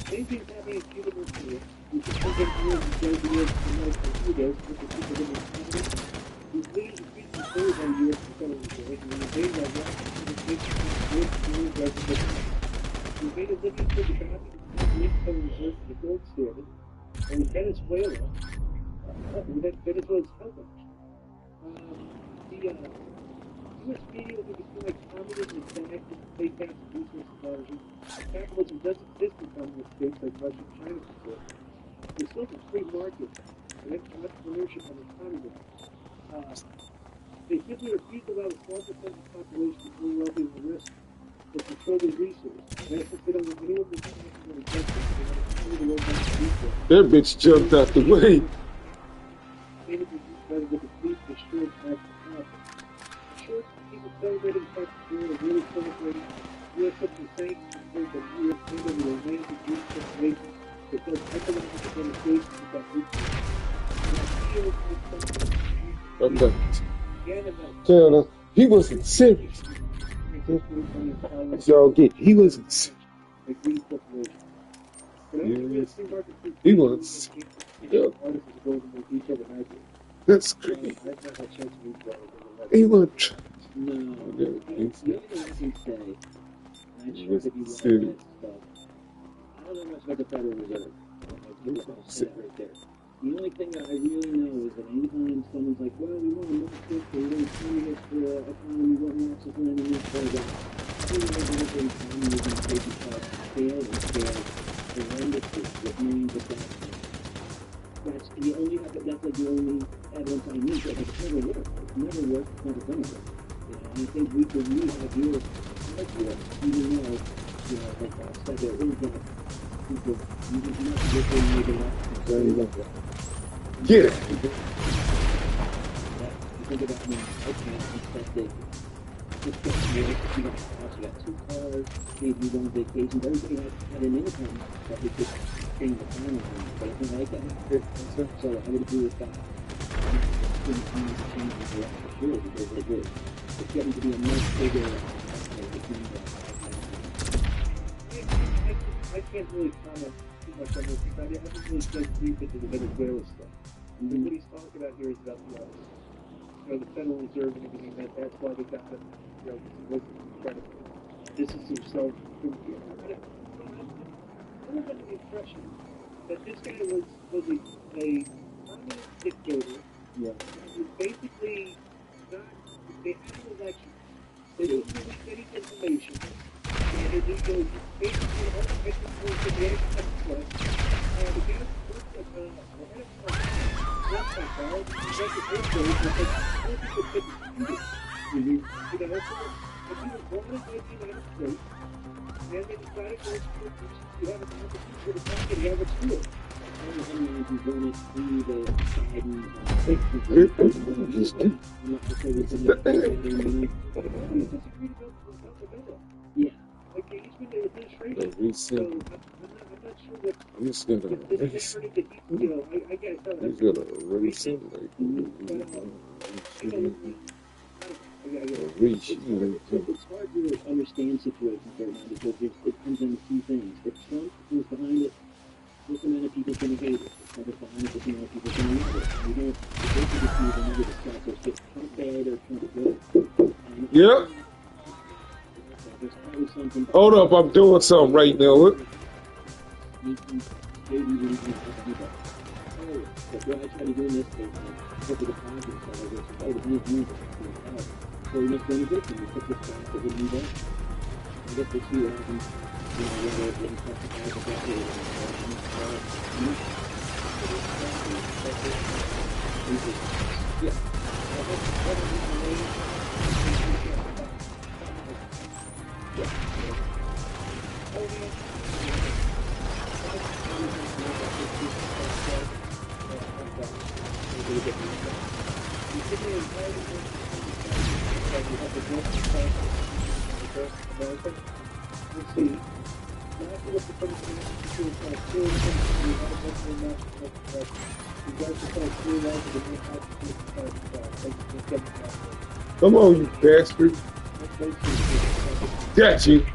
Speaker 4: Same thing's happening in Cuba and Korea. We should think of years and go to years and like the Cubas with the people in the economy. We lead the people forward on years to Federal Reserve, and we made our right to the nation to residents. We made a living for the economy to the Federal Reserve to the gold standard, and in Venezuela, Venezuela's held us. The U.S. media will become like communism is connected to state tax and resource diversion. Capitalism does exist in communist states like Russia and China support. There's still a free market and entrepreneurship on the communism. They simply refuse to allow a small percentage of the population to be wealthy and the rest to control their resources. And that's if they don't want anyone to be connected to the country. They want to cover the world back to resources.
Speaker 1: That bitch jumped out the way.
Speaker 4: Rather than the police destroyed back to power. Sure, people celebrating the fact that they're really celebrating U.S. something saying that the U.S. kingdom will remain the Jewish corporation because economic devastation is that
Speaker 1: Okay. Tell them he wasn't serious. Y'all get, he wasn't serious. He was. Yeah. That's great. He was.
Speaker 7: No, the only thing I can say, and I'm sure that you
Speaker 1: serious.
Speaker 7: that stuff, I don't know much about the Federal Reserve. I'll say that right there. The only thing that I really know is that anytime someone's like, well, we want a Marxist or we want a communist economy, we want Marxist and then this or that, I know that communism taking shots fail and fail horrendously with millions of thousands. That's like the only evidence I need that it never worked. never worked, it's never gonna work. You know, and I think we for me have years hard work, even though, you know, like I said, there is that people you not to get there and make it up.
Speaker 1: There you go. Get it.
Speaker 7: You think about me, I can't expect it. Just get to work, you got a house, you got 2 cars, maybe you go on vacation. Everybody had an income that they could change the family on, but I think like that. So I would agree with that. Change the direction for sure, because it's getting to be a much bigger
Speaker 4: I can't really comment too much on this because I haven't really dug deep into the Venezuela stuff. And what he's talking about here is about the Federal Reserve and everything. That's why they got him. You know, he wasn't trying to distance himself from here. I was under the impression that this guy was a communist dictator.
Speaker 7: Yeah.
Speaker 4: He was basically not. They had an election. They didn't release any information. And it was basically all the victims were the way to the flood. The guy worked at the head of the website guy, he went to his place and said, I don't think it's good. You know, but he was born and raised in the United States, and they decided to you have an opportunity to come and you have a school.
Speaker 7: Yeah.
Speaker 4: Okay, he's been in administration.
Speaker 1: Recent.
Speaker 4: So I'm not sure that
Speaker 1: I'm just gonna
Speaker 4: this narrative that you know, I get it.
Speaker 1: he's gonna recent like
Speaker 7: It's hard to understand situations right now because it comes down to 2 things. If Trump is behind it, this amount of people are going to hate it. If Trump is behind it, this amount of people are going to love it. We don't basically see the negative stuff. So it's just Trump bad or Trump good.
Speaker 1: Yep.
Speaker 7: There's probably something.
Speaker 1: Hold up, I'm doing something right now. Look.
Speaker 7: But I tried to do this to look at the positive side of this. Oh, the news music. So we make any good thing. We put this back to the new day. I guess we'll see what happens. You know, whether it's getting testified or
Speaker 1: Come on, you bastard. Got you.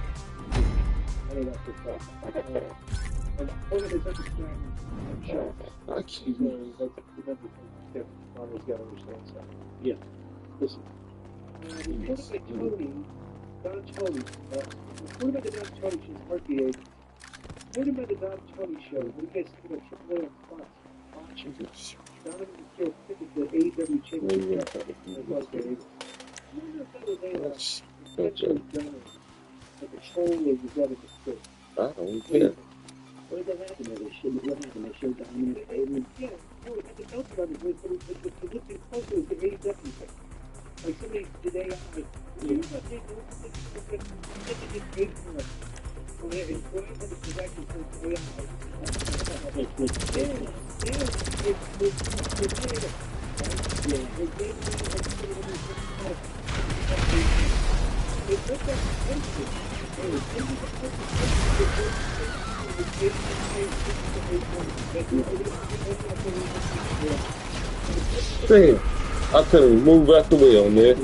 Speaker 1: I can't.
Speaker 7: yeah.
Speaker 4: Listen. Don Tony, reported by the Don Tony show, Mark the Agent. Reported by the Don Tony show, when you guys think about AAA on Fox, watching Donovan McKill picked the AEW championship. I wonder if that was intentionally done, like a troll or was that a mistake?
Speaker 1: I don't care.
Speaker 7: What did that happen there? What happened? They showed Dominic Payton?
Speaker 4: Yeah, no, it had the belt around his waist, but it looked closer to the AEW thing. Like somebody did AI. You know what they do? They just paid for it. When I had the correction for AI.
Speaker 1: Damn, I couldn't move out the way on that.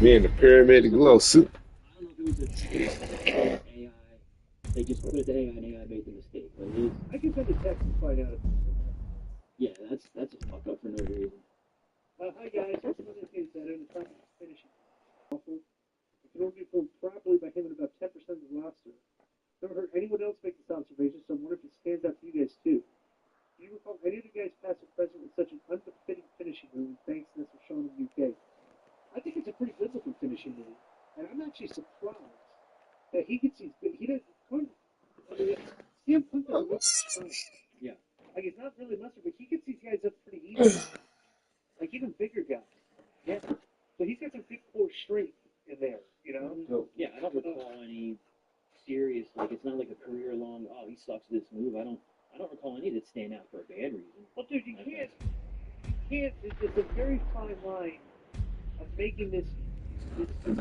Speaker 1: Me in the paramedic glow suit.
Speaker 7: I don't know if it was AI. They just put it to AI and AI made the mistake. But it is.
Speaker 4: I can send a text and find out.
Speaker 7: Yeah, that's a fuck up for no reason.
Speaker 4: Hi guys, just one of the things that in the process of finishing. Awful. It can only be performed properly by him and about 10% of the roster. Never heard anyone else make this observation, so I'm wondering if it stands out to you guys too. Do you recall any of you guys past or present with such an unbefitting finishing move? Thanks, this was shown in the UK. I think it's a pretty biblical finishing move, and I'm actually surprised that he gets these. He doesn't. CM Punk doesn't look.
Speaker 7: Yeah.
Speaker 4: Like even bigger guys. Yeah. So he's got some big core strength in there, you know?
Speaker 7: Yeah, I don't recall any serious, like, it's not like a career long, oh, he sucks at this move. I don't recall any that stand out for a bad reason.
Speaker 4: Well, dude, you can't, it's a very fine line of making this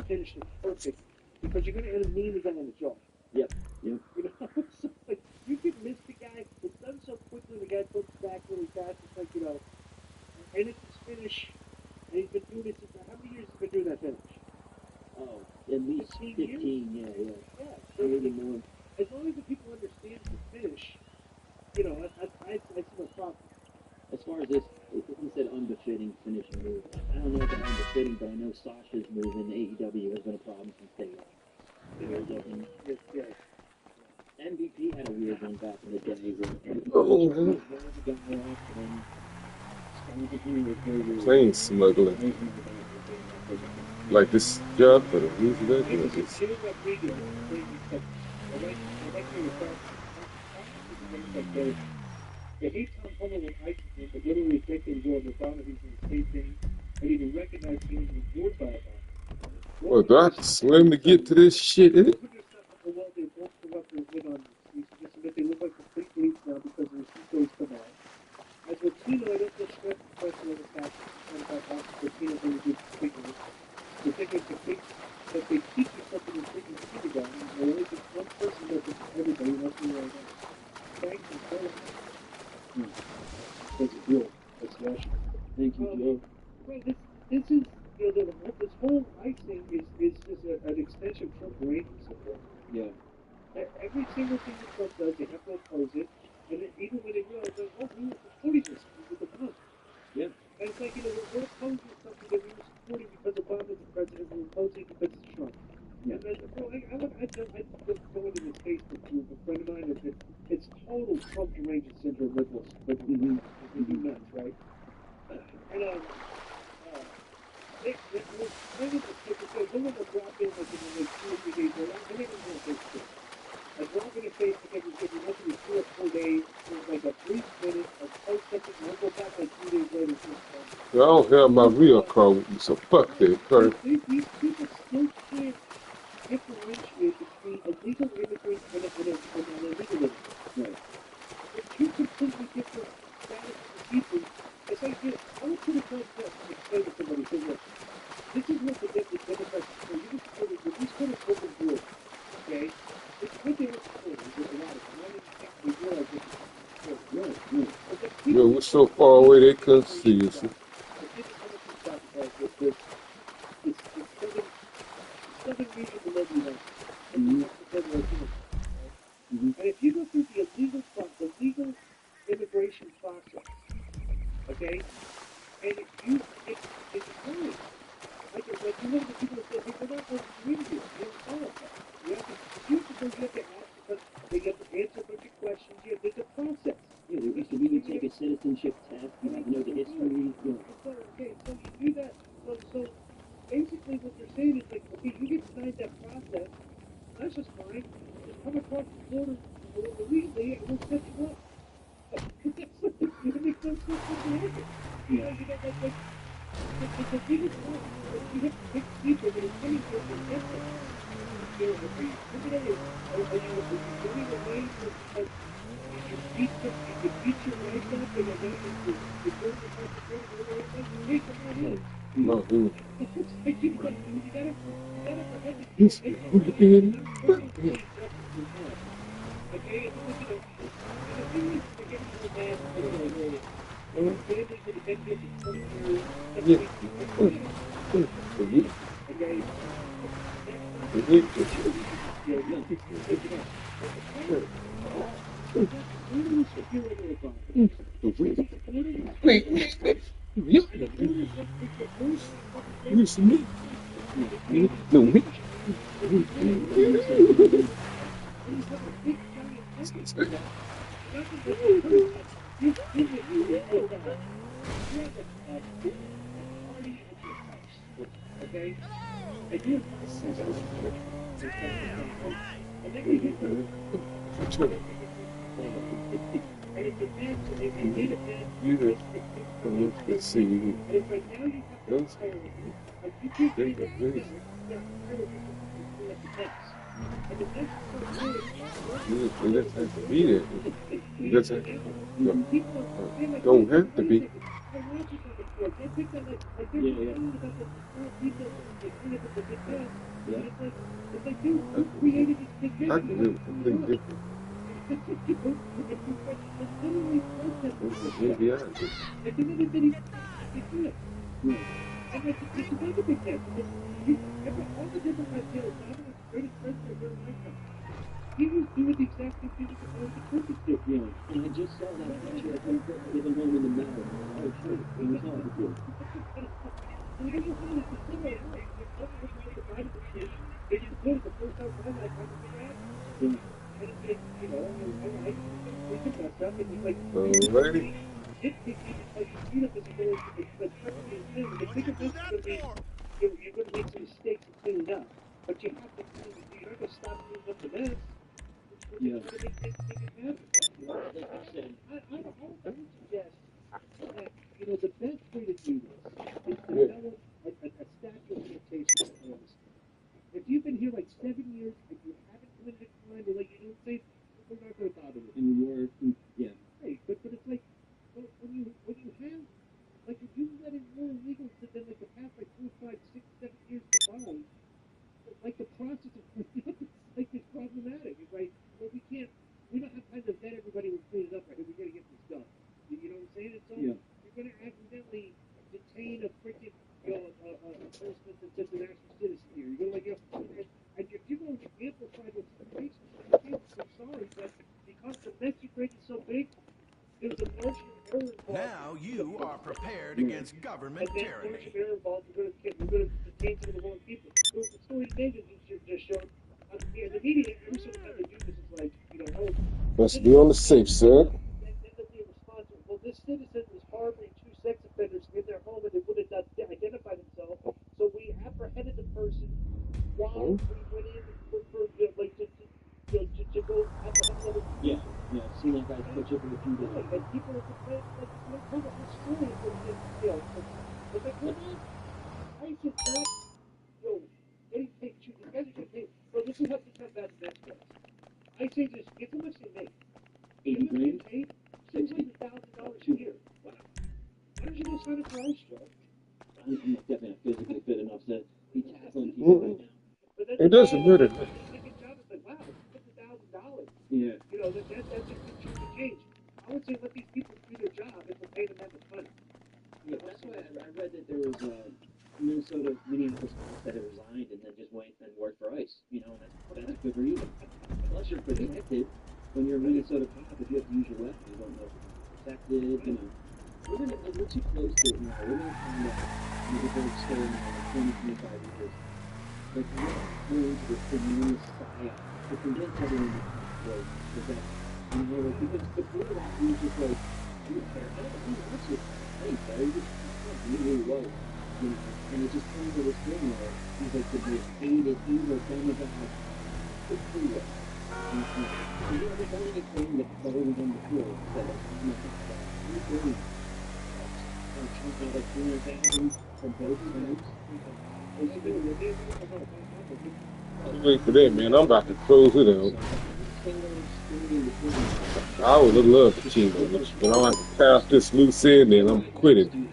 Speaker 4: finish look perfect because you're going to end up kneeing the guy on the jaw.
Speaker 7: Yep.
Speaker 4: You know? So, like, you can miss the guy. It's done so quickly, the guy comes back really fast. It's like, you know, and it's his finish. And he's been doing it since, how many years has he been doing that finish?
Speaker 7: Oh, at least 15, yeah.
Speaker 4: Yeah. So
Speaker 7: Maybe more.
Speaker 4: as long as the people understand the finish, you know, I see no problem.
Speaker 7: As far as this, he said unbefitting finishing move. I don't know about unbefitting, but I know Sasha's move in AEW has been a problem since day one.
Speaker 4: Yeah.
Speaker 7: MVP had a weird one back in the day where
Speaker 1: Plane smuggling. Like this job for the music that doing this.
Speaker 4: The hate Tom Homer with Iceman, but literally taking Jordan Donovan from the state thing, and even recognize him as ignored by a
Speaker 1: Well, do I have to swim to get to this shit?
Speaker 4: Well, they won't come up with it on these that they look like complete bleeps now because of the stories come out. As with Tino, I don't just stress the question of the fact that Tino's really good speakers. The thing is that they teach you something in freaking kindergarten, and only just one person knows it for everybody, and that's me right now. Thank you so much. That's cool. That's Russian. Thank you, Joe. Well, this is, you know, this whole ice thing is just an extension from Brady support.
Speaker 7: Yeah.
Speaker 4: Every single thing that Trump does, they have to oppose it, and then even when they realize, like, oh, we were supporting this with the bomb.
Speaker 7: Yeah.
Speaker 4: And it's like, you know, we're opposing something that we were supporting because Obama's the president, we're opposing because it's Trump. Yeah. And then, bro, I just go into this case with a friend of mine, it's total Trump deranged syndrome liberals. It's nuts, right? And, they kind of just someone will drop in like in like 2 or 3 days. I think it's going to take this. A drop in a Facebook every once in 2 or 4 days. There's like a brief minute of post something, and we'll go back like 2 days later.
Speaker 1: I don't have my real car with me, so fuck that, Kurt.
Speaker 4: These people still can't differentiate between a legal immigrant and an illegal immigrant. Right. They're two completely different status of people. It's like this. I would put a contest and explain to somebody, say, look, this is what the Democrats say. You can support it with these kind of open doors, okay? It's what they are supporting. There's a lot of them. I don't think we realize this is
Speaker 1: Yo, we're so far away they couldn't see us.
Speaker 4: And if you go through the legal immigration process, okay, and it's fine. Like you know the people that say, hey, we're not going to interview. You don't follow that. You have to ask because they get to answer a bunch of questions. There's a process.
Speaker 7: Yeah, there used to be take a citizenship test. You have to know the history. You know.
Speaker 4: Okay, so you do that. So basically what they're saying is like, okay, you get denied that process. That's just fine. Just come across the border illegally and we'll set you up. It makes no sense whatsoever. You know, like it's a legal process. You have to pick people that are coming here for testing. You know, are you intimidated? Are you doing away because you beat your wife up and then you go across the border and hey, come on in.
Speaker 1: No, dude.
Speaker 4: It's like you gotta
Speaker 1: Yes, we're in.
Speaker 4: Okay, the thing is to get to the bad families that have been here for 20 years.
Speaker 1: Listen me. No, me.
Speaker 4: Okay? And you and then you get And it's a bad, they made a bad
Speaker 1: You
Speaker 4: choice.
Speaker 1: let's see.
Speaker 4: And it's like now you have to
Speaker 1: Those
Speaker 4: hire, like you can't
Speaker 1: they
Speaker 4: do
Speaker 1: are
Speaker 4: that.
Speaker 1: really
Speaker 4: You gotta hire people to clean up the mess. And the mess is so big.
Speaker 1: you just have to be there. You just have to
Speaker 4: People are
Speaker 1: don't have to be.
Speaker 4: I watch it on the court. They pick that like they're complaining about the small people they clean up the big mess.
Speaker 7: Yeah.
Speaker 4: And it's like dude, who created this big mess?
Speaker 1: I can do it completely different.
Speaker 4: It's literally protesting.
Speaker 1: Maybe I do.
Speaker 4: And then everybody they do it. And like it's another big mess. All the different ideas, Dominic, Curtis Spencer, Bill Michael, he was doing the exact same thing that the Curtis did.
Speaker 7: Yeah, and I just saw that picture of him with him home in the meadow. Oh, shit, it was all the good.
Speaker 4: We don't know how to consider it. They just put it the first time around, like, how did they act? And it's like, you know, I think about stuff, and it's like,
Speaker 1: Alrighty.
Speaker 4: like, you know, this is very, like, perfectly insane. The bigger mess is going to be, you're going to make some mistakes and clean it up. But you have to clean it. You're not going to stop cleaning up the mess.
Speaker 7: Yeah.
Speaker 4: Like I said, I would suggest that, you know, the best way to do this is to develop a statute of limitations for this. If you've been here like 7 years and you haven't committed a crime or like you don't say, we're not going to bother with it.
Speaker 7: And you're, yeah.
Speaker 4: Right, but it's like, when you have, like if you let it more illegal to then like the past like 4, 5, 6, 7 years combined, like the process of cleaning up is like it's problematic. It's like, well, we don't have time to vet everybody who cleans up right here. We got to get this done. You know what I'm saying? And so you're going to accidentally detain a freaking, you know, a person that's just an actual citizen here. You're going to like, you know, and if you're going to amplify those situations, I'm sorry, but because the mess you create is so big, there's a margin of error involved.
Speaker 9: Now you are prepared against government tyranny.
Speaker 4: Margin of error involved. You're going to detain some of the wrong people. The story David just showed. The media, every single time they do this, is like, you know, oh,
Speaker 1: Let's be on the safe side.
Speaker 4: then they'll be responsible. Well, this citizen was harboring 2 sex offenders in their home, and they wouldn't identify themselves. So we apprehended the person while we went in for you know, like to go apprehend another.
Speaker 7: Yeah. I've seen that guy catch up in a few days.
Speaker 4: And people are complaining, like, you know, tell the whole story. You know, but like, what is? I said that, yo, getting paid. These guys are getting paid. Well, this is how bad the next was. I say just, guess how much they make?
Speaker 7: 80 grand?
Speaker 4: Paid $600,000 a year. Wow. Why don't you go sign up for ice, Joe?
Speaker 7: I'm definitely not physically fit enough to be tackling people right now.
Speaker 1: It doesn't matter.
Speaker 4: They get jobs like, wow, $50,000.
Speaker 7: Yeah.
Speaker 4: You know, that's a good chunk of change. I would say let these people do their job if we'll pay them that much money.
Speaker 7: Yeah, that's why I read that there was Minneapolis cops that had resigned and then just went and worked for ICE. You know, and that's a good reason. Unless you're protected, when you're a Minnesota cop, if you have to use your weapon, you don't know if you're protected, you know. We're too close to it now. We're going to find out maybe they're still in 20, 25 years. Like, we're into this tremendous psyop to convince everyone that, you know, like, because before that, he was just like, you don't care, I don't know, what's your hey, buddy, you really was. You know, and it just turned to this thing where he's like the most hated, evil demigod, the freeway. And you know, there's only a thing that's already done before, that I'm not really chunk out like 300,000 from both sides.
Speaker 1: Wait for that, man. I'm about to close it out. I would have loved to team on this, but I'm going to pass this loose end and I'm quitting.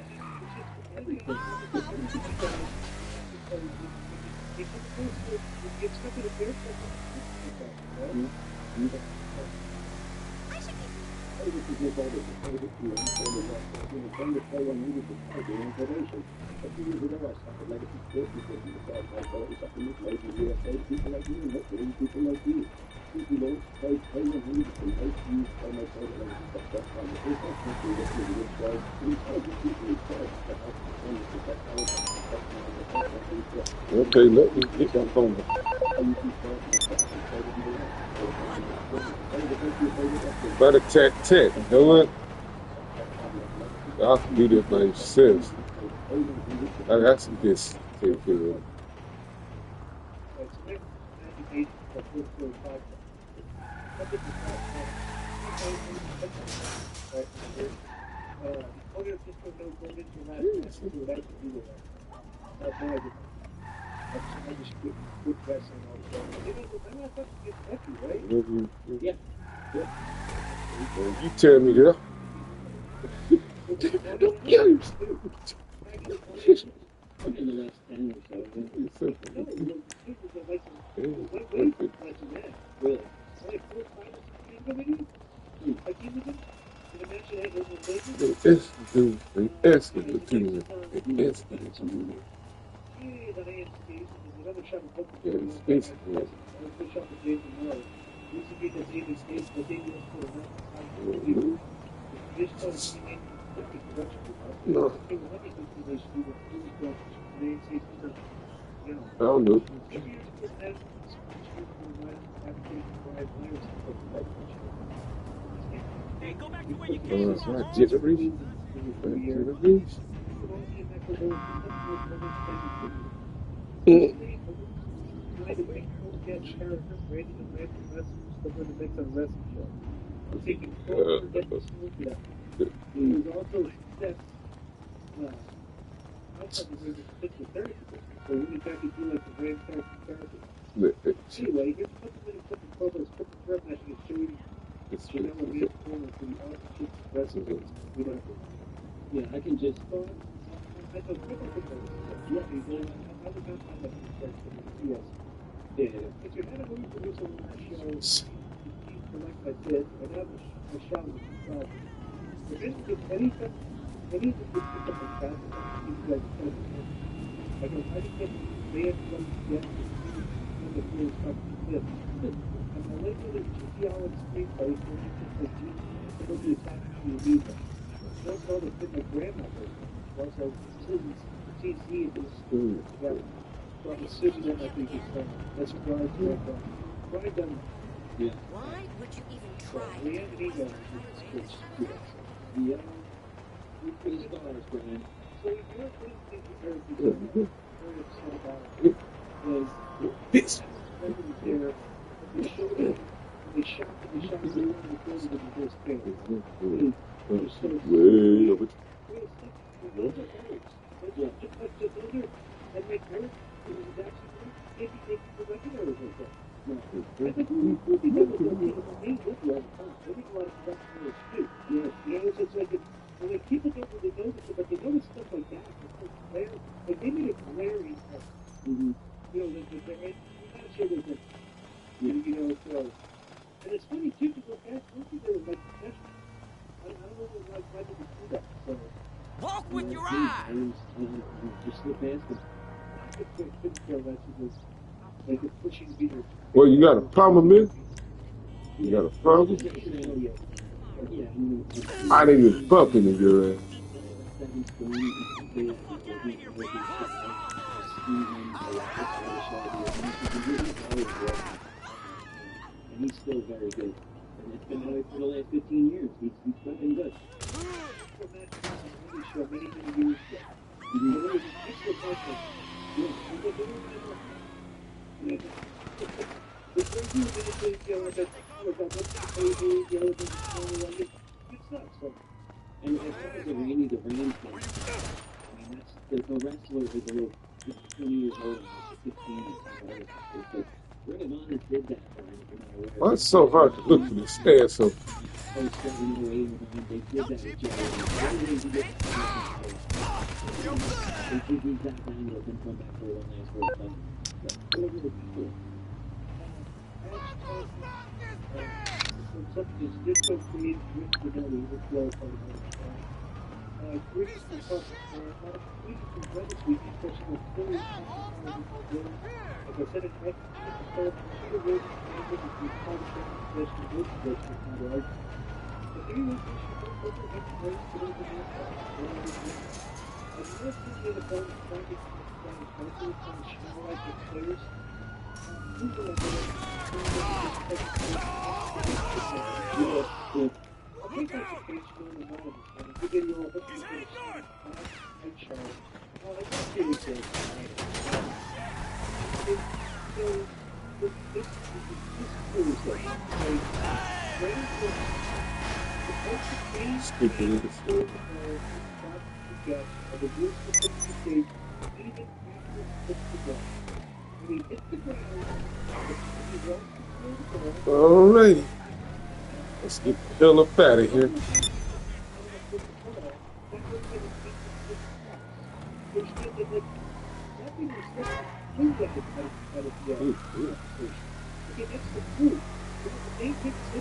Speaker 1: Okay, let me get that phone. Better tat, you know what? I can do this by myself. I got some this to take care of.
Speaker 4: right? Hogan just put no gold into last match, so that could do with that. That's no idea. I just quit wrestling all the time. I'm not supposed to get happy, right?
Speaker 7: Yeah.
Speaker 1: You tell me that.
Speaker 7: In the last 10 or so, yeah. Really?
Speaker 1: No. I don't know. It's not jittery.
Speaker 4: Anyway, here's a couple minutes of the promos, quick thread that you can show you.
Speaker 7: Yeah, I can just.
Speaker 4: If you had a movie producer on that show, like I did, and that was a shot with himself. If anything, any of the people like that, you guys said, I go, I didn't get banned from yet the cool stuff like this. And I like with the GTL and screenplay, where you just like, it'll be attached to your visa. Don't know the thing like grandmother. Also, TC is school. Yeah. So I'm assuming that I think it's that's Brian's background. Brian done.
Speaker 7: Yeah.
Speaker 10: Why would you even try?
Speaker 4: We have an email.
Speaker 7: Yeah. We put his dollars, Brian.
Speaker 4: So if you're very upset about it, was
Speaker 1: this.
Speaker 4: There, they showed it. They shot the one in the building of the first family.
Speaker 1: Way over.
Speaker 4: And make her, was actually maybe take the regular as well. No. I think we'll be done with those people. They live all the time. They think a lot of stuff in the street. Yeah. You know, it's just like, when like, people don't really notice it, but they notice stuff like that. Like, they made a glaring you know, I'm not sure there's a, you know, so. And it's funny, too, because that's one thing they were like, I don't know why they would do that, so.
Speaker 9: Walk with your eyes!
Speaker 7: Just slip past them.
Speaker 1: Well, you got a problem, man? You got a problem? I didn't even bump into your ass.
Speaker 7: And he's still very good. And it's been that way for the last 15 years. He's been good. And as far as the Randy the Rams thing, I mean, that's the wrestler is a little 20 years old, 15 or but Ring of Honor did that for him.
Speaker 1: Well, it's so hard to look for this ass up.
Speaker 7: They did that with Jerry. They did that down with him come back for one last World Cup. But whatever the people.
Speaker 4: Something is different for me to reach together with flow from greetings from folks. Greetings from brothers, we need personal stories. Like I said, it's right to the Peter Rose, and it is called the question of this question of my life. But anyone who should go over and raise to those of us, I've never seen the opponent fighting Spanish mostly from small like the players. I think that's the case for the moment. The video of it is oh, that's really good. So, this is really good.
Speaker 1: Speaking of the story. Alrighty. Let's get the hell up out of here.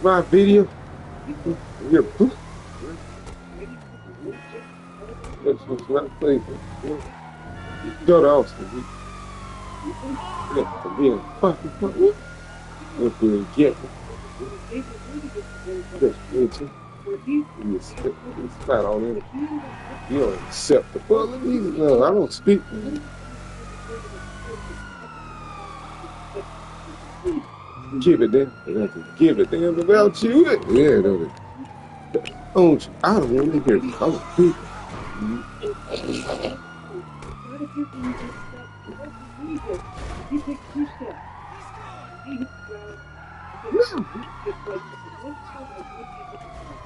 Speaker 1: My video. Your poop. That's what's not thinking. Go to Austin. For being fucking. If you get it. Just mention. You flat on him. You don't accept the bullet either. No, I don't speak. Give it them. Give it them about you. Yeah, don't it? I don't want to hear other people.
Speaker 4: You take 2 steps. He hits the ground. It's like one time I went into the ground.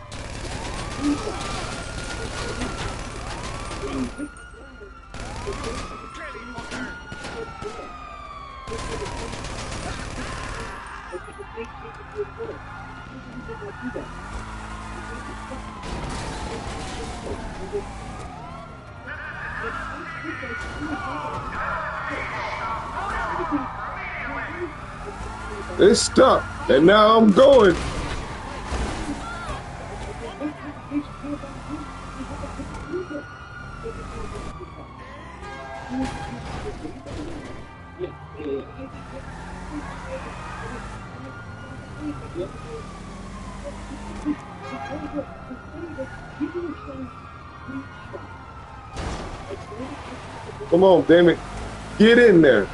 Speaker 4: 3 steps. When you hit the ground, it's like a big change of your world. You did not do that.
Speaker 1: They stopped, and now I'm going. Come on, damn it. Get in there.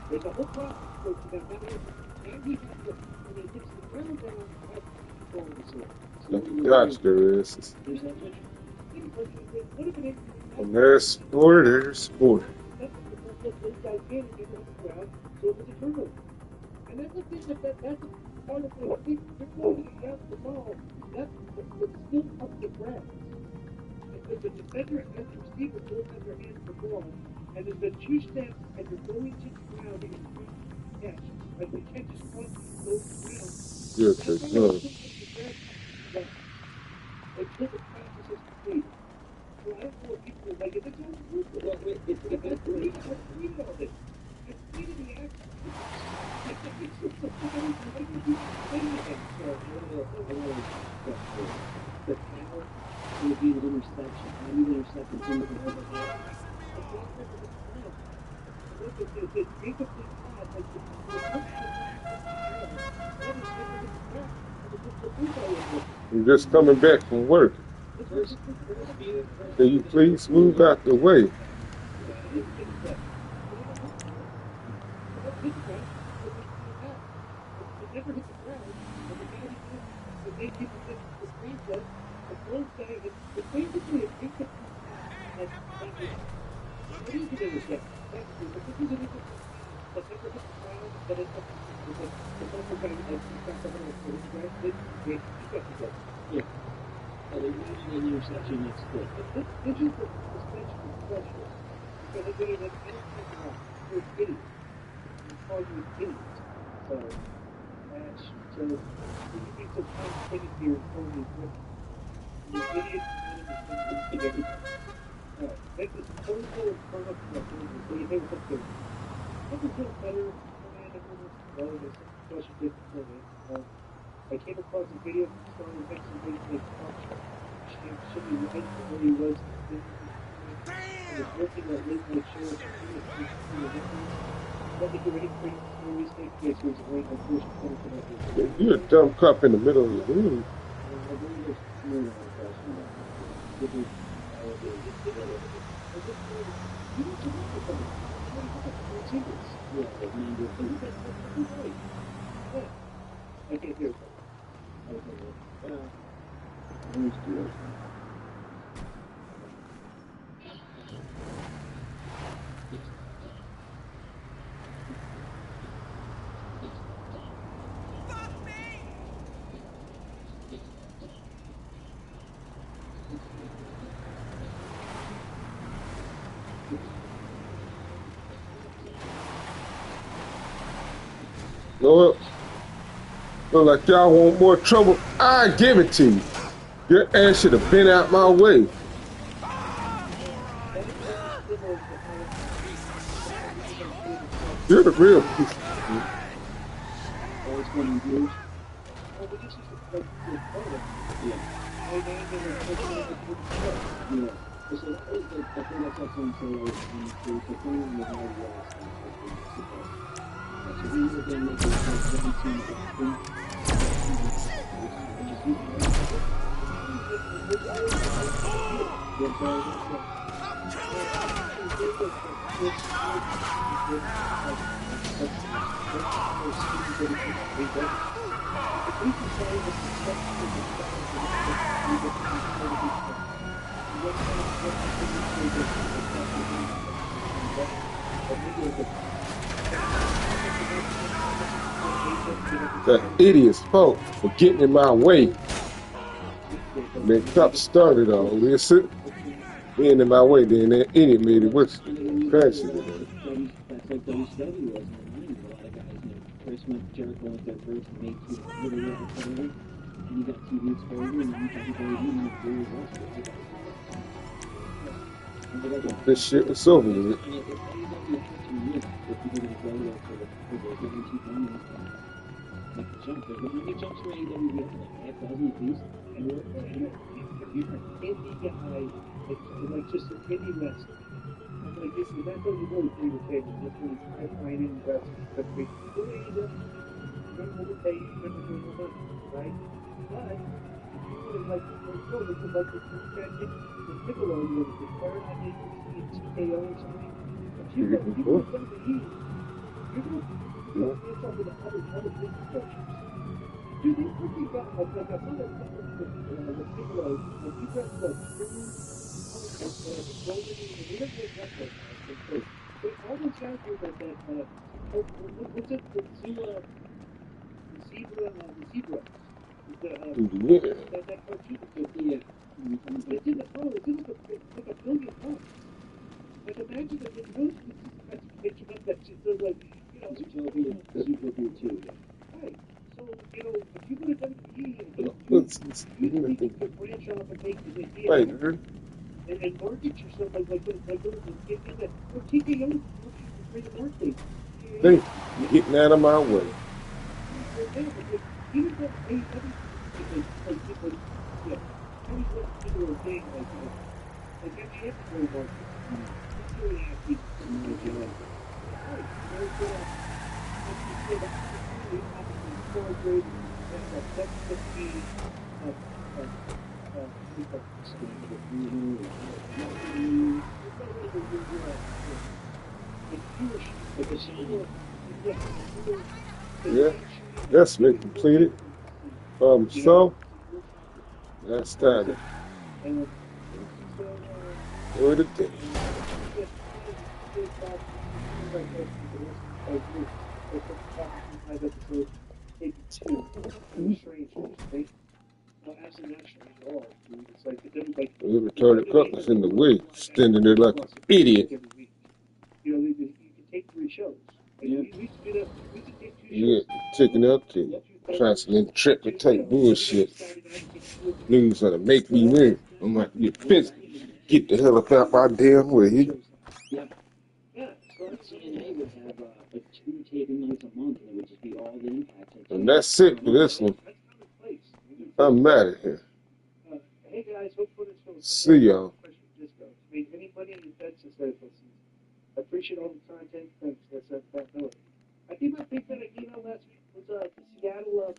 Speaker 4: There's a whole process to that. And he has to, when he gets the ground down,
Speaker 1: Gosh, there is. And there's sport, there's sport.
Speaker 4: And that's the thing that's part of the thing. You're going to have the ball. That's still up the grass. Because the defender and the receiver both have their hands on the ball. And there's the 2 steps, and you're going to the ground and you're catch. Like you can't just run those ground.
Speaker 1: Good to go.
Speaker 4: Until the practice is complete. So I don't know what people like. If it's on the roof, it's complete. I've tweeted all this. I've tweeted the action.
Speaker 7: The power would be an interception. How do you intercept the team?
Speaker 1: I'm just coming back from work. Can you please move out the way?
Speaker 7: Yeah. They're using an interception next to it.
Speaker 4: This is the suspension of pressure. Because they're getting an anything you're idiots. You call you idiots. So when you get some complicated here and totally different. You idiots and idiots. Make this total and turn up the what do you think what's good? Doesn't feel better when this special different for me. I came across a video from Charlie Nixon basically should be right where he was. He was working at Lakewood Sheriff. Let me get ready for the mistake case was right on first 20
Speaker 1: You're a dumb cop in the middle of the room.
Speaker 4: I can't hear it.
Speaker 1: Lord, look like y'all want more trouble. I give it to you. Your ass should have been out my way. You're the real piece of shit. That idiot's fault for getting in my way. And then cop started all this. Being in my way, then that idiot made it worse. Crash it.
Speaker 7: That's like WCW was in the 90s. A lot of guys, Chris went, Jericho went there first and made two really well whatever. And you got TV exposure and then everybody knew it.
Speaker 1: This shit was over with it.
Speaker 7: Jump. How many jumps for AEW? Like 5,000 apiece?
Speaker 4: If you're an indie guy, like just an indie wrestler, like this, that's what you really do your favor. That's really high-flying indie wrestling. But we go to AEW, you're going to overpay, you're going to do more money, right? But if you would have like the Piccolo, you would have declared on TKO or something. If you would have done the heat, you're going to face up with other big structures. Dude, they freaking got like I saw that with Piccolo, when he got the all those guys were what's it, the zebra, that cartoon, they did it like a billion bucks. Like imagine that it goes to picture up that shit, so like,
Speaker 7: Zootopia 2.
Speaker 4: Right. So, if you would have done you could branch off and make the idea.
Speaker 1: Right.
Speaker 4: And market yourself like that. Or TKO for the market.
Speaker 1: Hey, you're getting out of my way.
Speaker 4: Even though people are saying like MJF is very market. He's really happy to
Speaker 1: Yeah, that's been completed. So that's started. Where the day? The retarded cup was in the way, standing there like an idiot.
Speaker 4: You can take 3 shows. We used to do that. We could take 2 shows.
Speaker 1: Yeah, taking up to transatlantic type bullshit. News gonna make me win. I'm like, you pissed. Get the hell up out my damn way.
Speaker 7: Yeah. CNA would have like 2 taping nights a month, and it would just be all the Impact.
Speaker 1: And that's it for this one. I'm mad at here.
Speaker 4: Hey guys, hope for this.
Speaker 1: See y'all.
Speaker 4: Make any money in your bets instead of listening. I appreciate all the content. Thanks. That's that note. I think my big bet I emailed last week was the Seattle